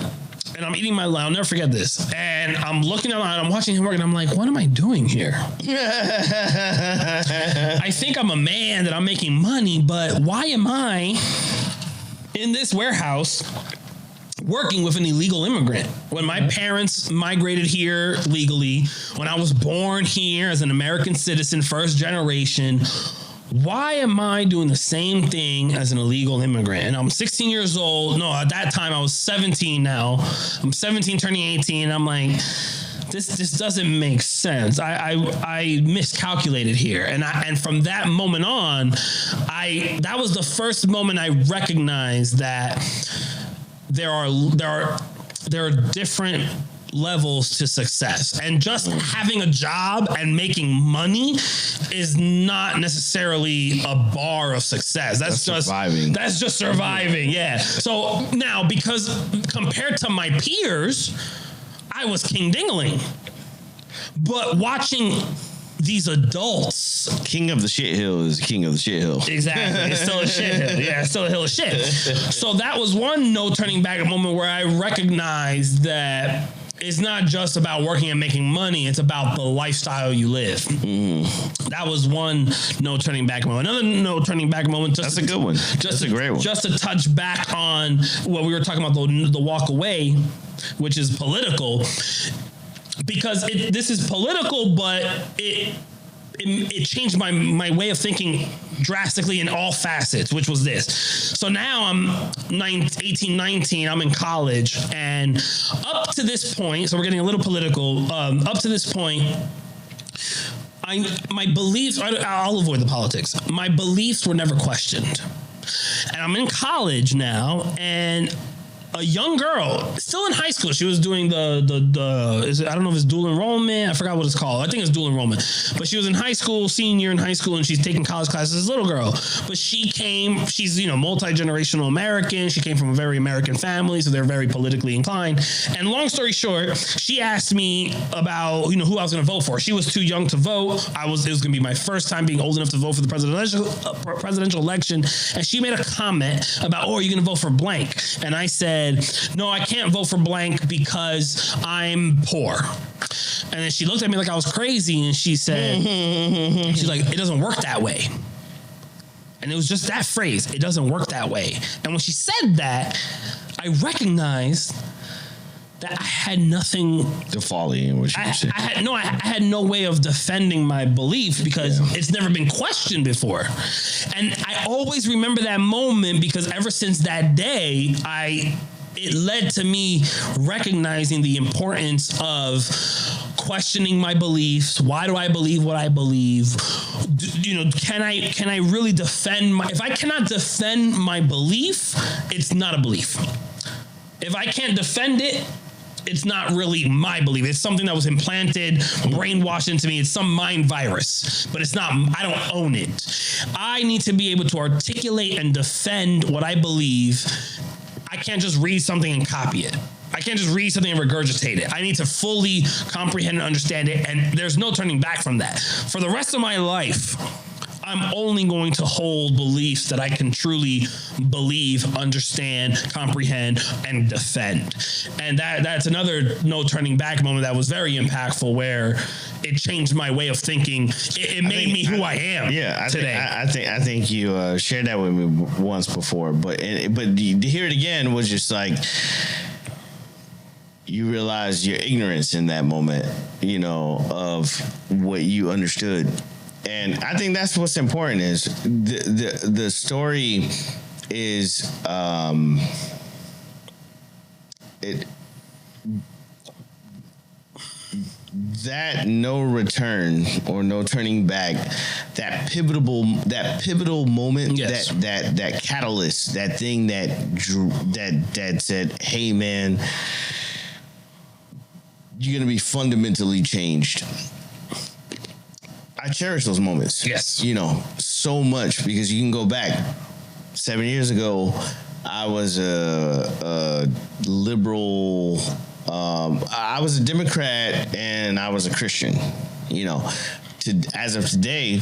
And I'm eating my lunch. I'll never forget this. And I'm looking around, I'm watching him work, and I'm like, what am I doing here? I think I'm a man, that I'm making money, but why am I in this warehouse working with an illegal immigrant? When my parents migrated here legally, when I was born here as an American citizen, first generation, why am I doing the same thing as an illegal immigrant? And I'm 16 years old. No, at that time I was 17 now. I'm 17 turning 18. I'm like, this doesn't make sense. I miscalculated here. And from that moment on, that was the first moment I recognized that there are different levels to success, and just having a job and making money is not necessarily a bar of success. That's just surviving. That's just surviving. Yeah. So now, because compared to my peers, I was king dingling, but watching these adults, king of the shit hill is king of the shit hill. Exactly. It's still a shit hill. Yeah, it's still a hill of shit. So that was one no turning back moment where I recognized that it's not just about working and making money. It's about the lifestyle you live. That was one no turning back moment. Another no turning back moment. That's a good one. That's a great one. Just to touch back on what we were talking about, the walk away, which is political, because this is political, but it changed my way of thinking drastically in all facets, which was this. So now I'm 18, 19, I'm in college, and up to this point, so we're getting a little political, up to this point, my beliefs, I'll avoid the politics. My beliefs were never questioned. And I'm in college now, and a young girl, still in high school, she was doing I don't know if it's dual enrollment. I forgot what it's called. I think it's dual enrollment. But she was in high school, senior in high school, and she's taking college classes. This little girl. But she's multi-generational American. She came from a very American family, so they're very politically inclined. And long story short, she asked me about, who I was going to vote for. She was too young to vote. It was going to be my first time being old enough to vote for the presidential election. And she made a comment about, are you going to vote for blank? And I said, no, I can't vote for blank because I'm poor. And then she looked at me like I was crazy, and she said, she's like, it doesn't work that way. And it was just that phrase, it doesn't work that way. And when she said that, I recognized that I had nothing to follow in what you said. I had no way of defending my belief because it's never been questioned before. And I always remember that moment because ever since that day, it led to me recognizing the importance of questioning my beliefs. Why do I believe what I believe? Can I really defend if I cannot defend my belief, it's not a belief. If I can't defend it, it's not really my belief. It's something that was implanted, brainwashed into me. It's some mind virus, but it's not, I don't own it. I need to be able to articulate and defend what I believe. I can't just read something and copy it. I can't just read something and regurgitate it. I need to fully comprehend and understand it, and there's no turning back from that. For the rest of my life, I'm only going to hold beliefs that I can truly believe, understand, comprehend, and defend. And that's another no turning back moment that was very impactful, where it changed my way of thinking. It made me who I am. Yeah, today. I think you shared that with me once before, but to hear it again was just like, you realize your ignorance in that moment, of what you understood. And I think that's what's important is the story is that no return or no turning back, that pivotal moment, yes. that catalyst, that thing that said, hey man, you're gonna be fundamentally changed. I cherish those moments. Yes. So much, because you can go back 7 years ago. I was a liberal. I was a Democrat and I was a Christian. As of today,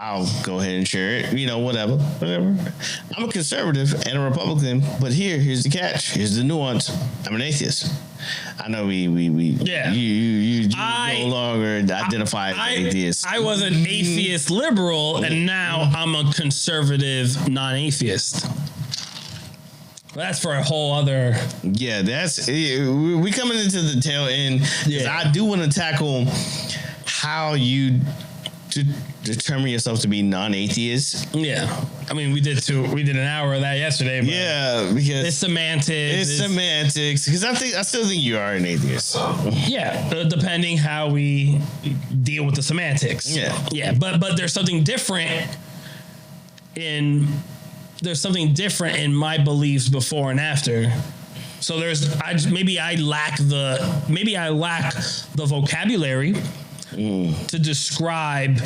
I'll go ahead and share it. You know, whatever. I'm a conservative and a Republican, but here's the catch. Here's the nuance. I'm an atheist. I know we Yeah. You no longer identify as an atheist. I was an atheist liberal, and now I'm a conservative non-atheist. That's for a whole other. Yeah, we coming into the tail end. Yeah. I do want to tackle how you determine yourself to be non-atheist. Yeah, I mean, we did an hour of that yesterday. But Yeah, because it's semantics. It's semantics. Because I still think you are an atheist. Yeah, depending how we deal with the semantics. Yeah. But there's something different in my beliefs before and after. So maybe I lack the vocabulary to describe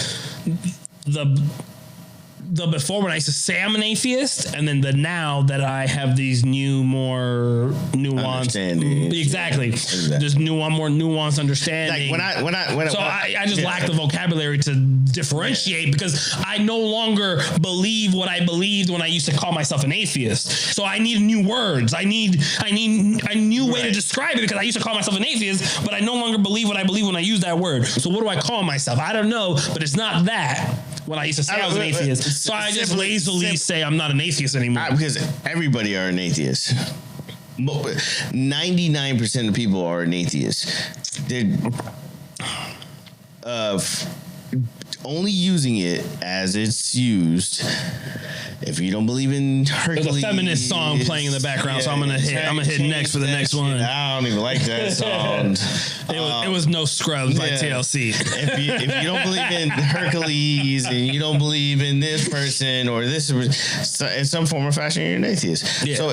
the before, when I used to say I'm an atheist, and then the now that I have these more nuanced, exactly. There's more nuanced understanding. Like I just lack the vocabulary to differentiate, because I no longer believe what I believed when I used to call myself an atheist. So I need new words. I need a new way to describe it, because I used to call myself an atheist, but I no longer believe what I believe when I use that word. So what do I call myself? I don't know, but it's not that. When I used to say I was an atheist. So I just lazily say I'm not an atheist anymore. Because everybody are an atheist. 99% of people are an atheist. They're only using it as it's used. If you don't believe in Hercules, there's a feminist song playing in the background, so I'm gonna hit next for the next one. I don't even like that song. It was No Scrubs by TLC. If you don't believe in Hercules and you don't believe in this person or this, in some form or fashion, you're an atheist. Yeah. So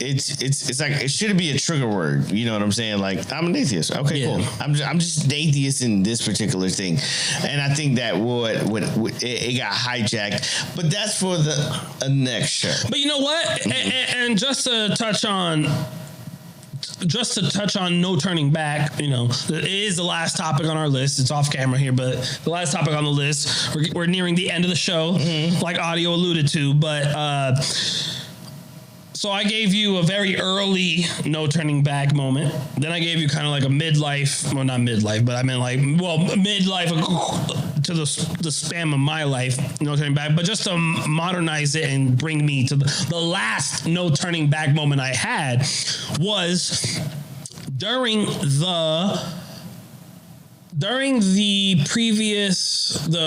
it's like, it should be a trigger word. You know what I'm saying? Like, I'm an atheist. Okay, cool. I'm just an atheist in this particular thing, and I think that it got hijacked. But that's for the next show. But you know what? And just to touch on no turning back, you know, it is the last topic on our list. It's off camera here, but the last topic on the list. We're nearing the end of the show, like audio alluded to, but. So I gave you a very early no turning back moment. Then I gave you kind of like a midlife, well, not midlife, but I mean like, well, midlife to the span of my life, no turning back. But just to modernize it and bring me to the last no turning back moment I had was during the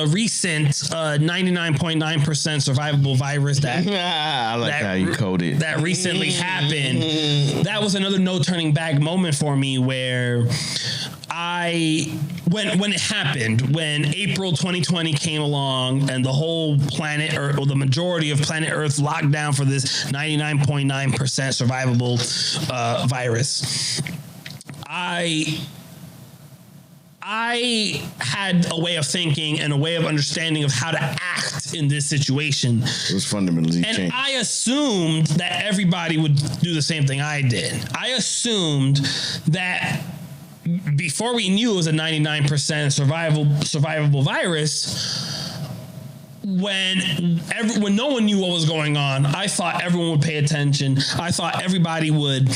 recent 99.9% survivable virus that I like how you coded that recently happened. That was another no turning back moment for me, where when it happened, when April 2020 came along and the whole planet, or the majority of planet Earth, locked down for this 99.9% survivable virus, I had a way of thinking and a way of understanding of how to act in this situation. It was fundamentally changed. And I assumed that everybody would do the same thing I did. I assumed that before we knew it was a 99% survivable virus, when no one knew what was going on, I thought everyone would pay attention. I thought everybody would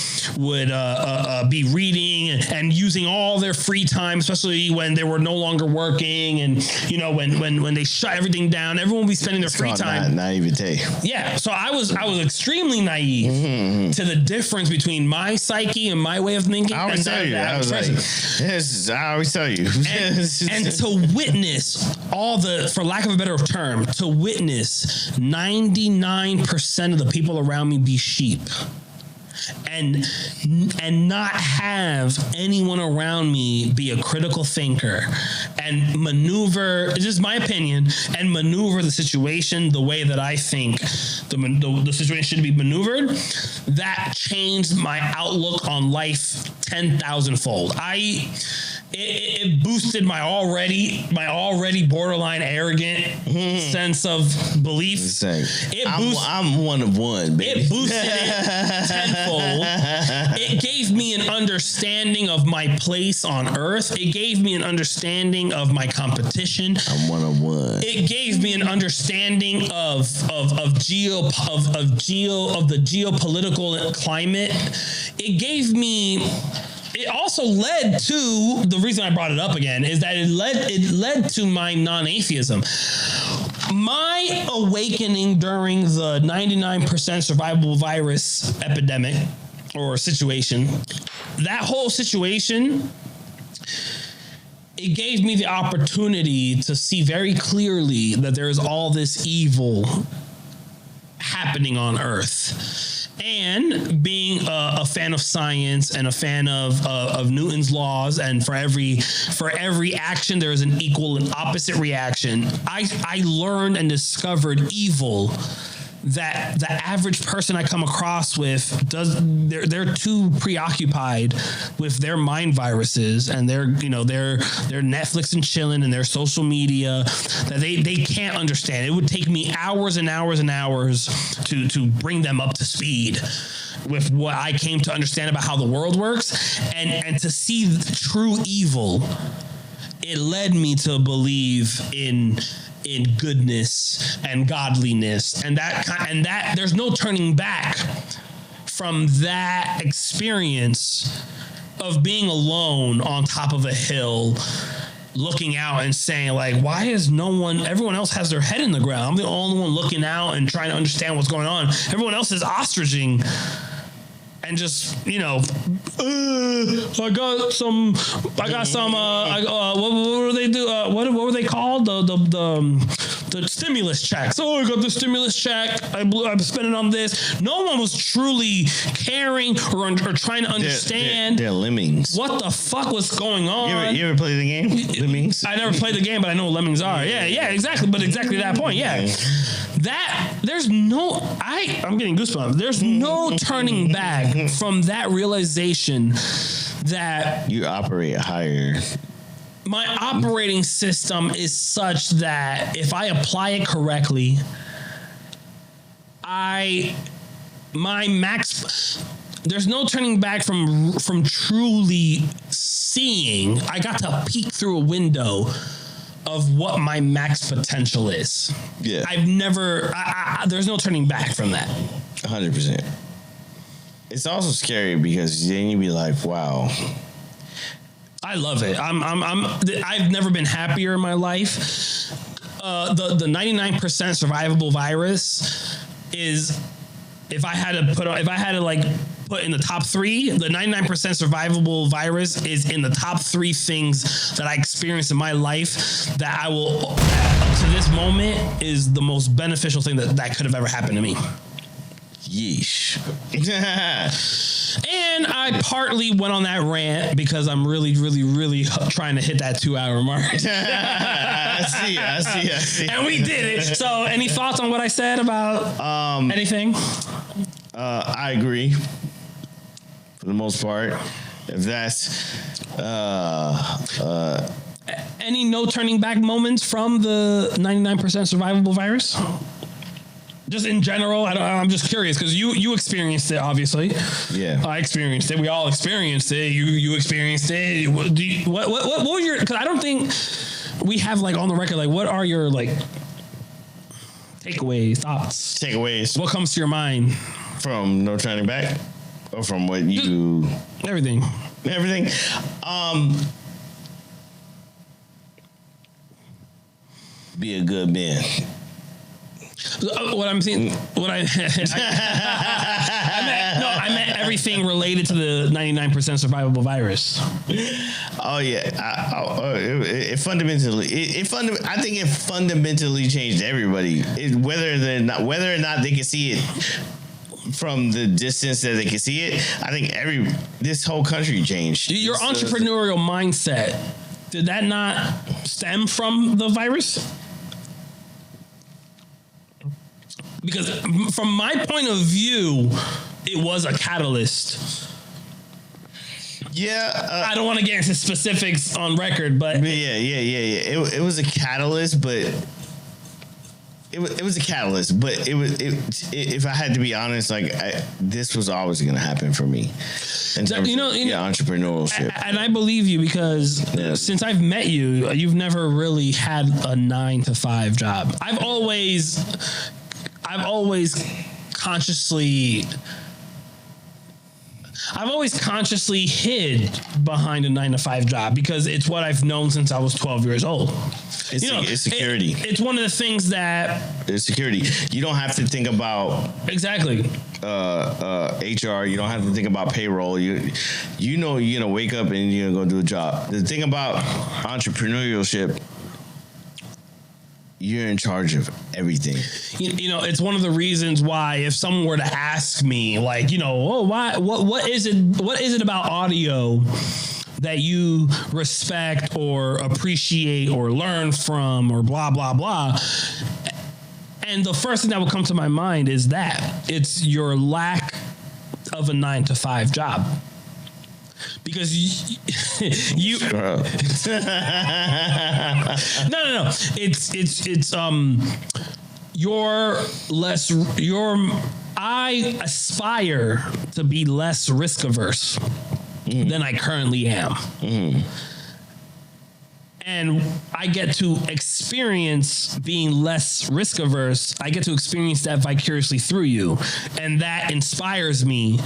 be reading and using all their free time, especially when they were no longer working, and you know, when they shut everything down, everyone would be spending their free time. Naivete. Yeah, so I was extremely naive to the difference between my psyche and my way of thinking. I always tell you. I always tell you. And to witness all the, for lack of a better term, to witness 99% of the people around me be sheep, and not have anyone around me be a critical thinker and maneuver, it's just my opinion, and maneuver the situation the way that I think the situation should be maneuvered, that changed my outlook on life 10,000-fold. it boosted my already borderline arrogant sense of belief. I'm one of one, baby. It boosted it tenfold. It gave me an understanding of my place on Earth. It gave me an understanding of my competition. I'm one of one. It gave me an understanding of the geopolitical climate. It also led to, the reason I brought it up again is that it led to my non-atheism. My awakening during the 99% survivable virus epidemic or situation, that whole situation, it gave me the opportunity to see very clearly that there is all this evil happening on Earth. And being a fan of science and a fan of Newton's laws, and for every action there is an equal and opposite reaction, I learned and discovered evil that the average person I come across with they're too preoccupied with their mind viruses and their Netflix and chilling and their social media that they can't understand. It would take me hours and hours and hours to bring them up to speed with what I came to understand about how the world works, and to see the true evil. It led me to believe in goodness and godliness, and that there's no turning back from that experience of being alone on top of a hill, looking out and saying, like, why is everyone else has their head in the ground? I'm the only one looking out and trying to understand what's going on. Everyone else is ostriching. And just, I got some. What were they do? What were they called? The stimulus checks. Oh, I got the stimulus check. I'm spending on this. No one was truly caring or trying to understand. They're lemmings. What the fuck was going on? You ever play the game? Lemmings. I never played the game, but I know what lemmings are. Yeah, exactly. But exactly that point. Yeah. I'm getting goosebumps. There's no turning back from that realization that you operate higher. My operating system is such that if I apply it correctly, there's no turning back from truly seeing. I got to peek through a window of what my max potential is. Yeah. There's no turning back from that. 100%. It's also scary because then you be like, wow. I love it. I've never been happier in my life. The 99% survivable virus is, if I had to put in the top three, the 99% survivable virus is in the top three things that I experienced in my life that I will, up to this moment, is the most beneficial thing that could have ever happened to me. Yeesh. And I partly went on that rant because I'm really, really, really trying to hit that 2-hour mark. I see. And we did it. So any thoughts on what I said about anything? I agree. For the most part. If that's any no turning back moments from the 99% survivable virus? Just in general, I'm just curious because you experienced it, obviously. Yeah, I experienced it. We all experienced it. You experienced it. What were your? Because I don't think we have on the record what are your takeaways, thoughts? Takeaways. What comes to your mind from no turning back, or from what you? Everything. Be a good man. What I'm saying, I meant everything related to the 99% survivable virus. Oh yeah, I think it fundamentally changed everybody. Whether or not they can see it from the distance that they can see it, I think this whole country changed. Your entrepreneurial mindset, did that not stem from the virus? Because from my point of view, it was a catalyst. Yeah. I don't want to get into specifics on record, but Yeah. It was a catalyst, but it was a catalyst. But if I had to be honest, like this was always going to happen for me. Entrepreneurship. And I believe you because since I've met you, you've never really had a 9-to-5 job. I've always consciously hid behind a 9-to-5 job because it's what I've known since I was 12 years old. It's security. It's one of the things that it's security. You don't have to think about exactly HR. You don't have to think about payroll. You know you're gonna wake up and you're gonna go do a job. The thing about entrepreneurship, you're in charge of everything. It's one of the reasons why if someone were to ask me, like, what is it about audio that you respect or appreciate or learn from or blah, blah, blah. And the first thing that would come to my mind is that it's your lack of a 9-to-5 job. Because you no. It's I aspire to be less risk averse than I currently am. And I get to experience being less risk averse. I get to experience that vicariously through you. And that inspires me.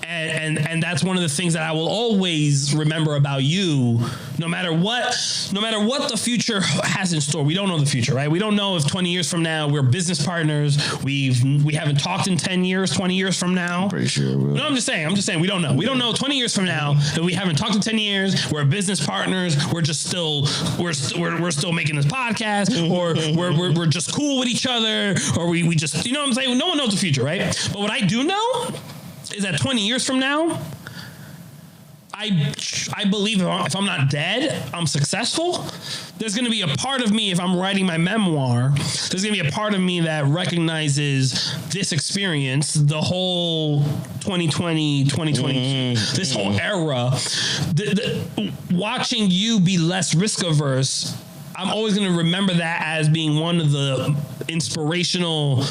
And that's one of the things that I will always remember about you, no matter what the future has in store. We don't know the future, right? We don't know if 20 years from now we're business partners. We haven't talked in 10 years, 20 years from now. I'm pretty sure. No, I'm just saying we don't know. We don't know 20 years from now that we haven't talked in 10 years. We're business partners. We're just still we're still making this podcast, or we're just cool with each other, or we just, you know what I'm saying? No one knows the future, right? But what I do know is that 20 years from now, I believe if I'm not dead, I'm successsul. There's going to be a part of me, if I'm writing my memoir, there's going to be a part of me that recognizes this experience, the whole 2020, this whole era. Watching you be less risk averse, I'm always going to remember that as being one of the inspirational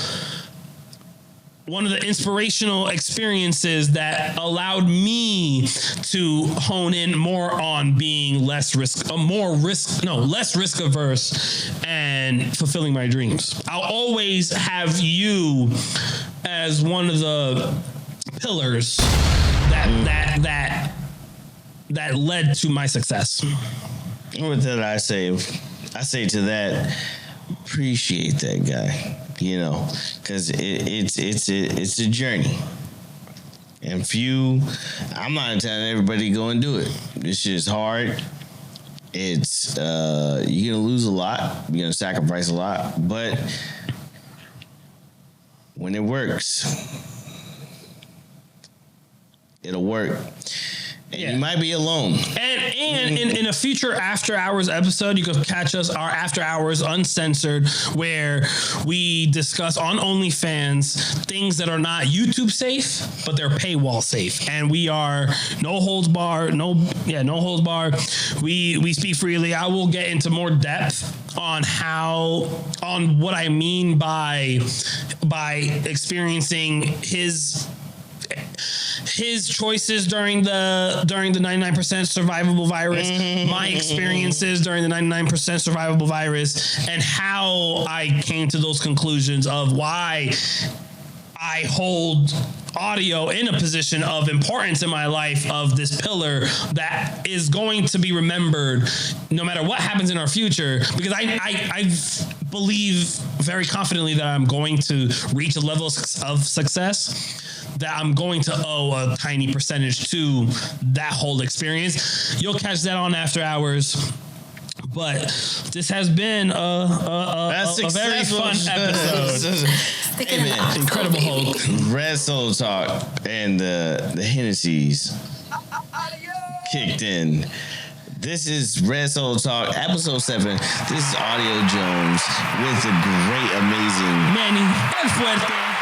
experiences that allowed me to hone in more on being less risk averse and fulfilling my dreams. I'll always have you as one of the pillars that led to my success. What did I say? I say to that, appreciate that guy. Because it's a journey, and I'm not telling everybody to go and do it. This shit is hard. It's you're gonna lose a lot. You're gonna sacrifice a lot, but when it works, it'll work. And you might be alone. And in a future After Hours episode, you can catch us, our After Hours Uncensored, where we discuss on OnlyFans things that are not YouTube safe, but they're paywall safe. And we are no holds barred. We speak freely. I will get into more depth on what I mean by experiencing his choices during the 99% survivable virus, my experiences during the 99% survivable virus, and how I came to those conclusions of why I hold audio in a position of importance in my life, of this pillar that is going to be remembered no matter what happens in our future, because I believe very confidently that I'm going to reach a level of success that I'm going to owe a tiny percentage to that whole experience. You'll catch that on After Hours. But this has been a very fun episode. Hey man, incredible Hulk. Red Soul Talk and the Hennessy's kicked in. This is Red Soul Talk, episode 7. This is Audio Jones with the great, amazing Manny. El Fuerte.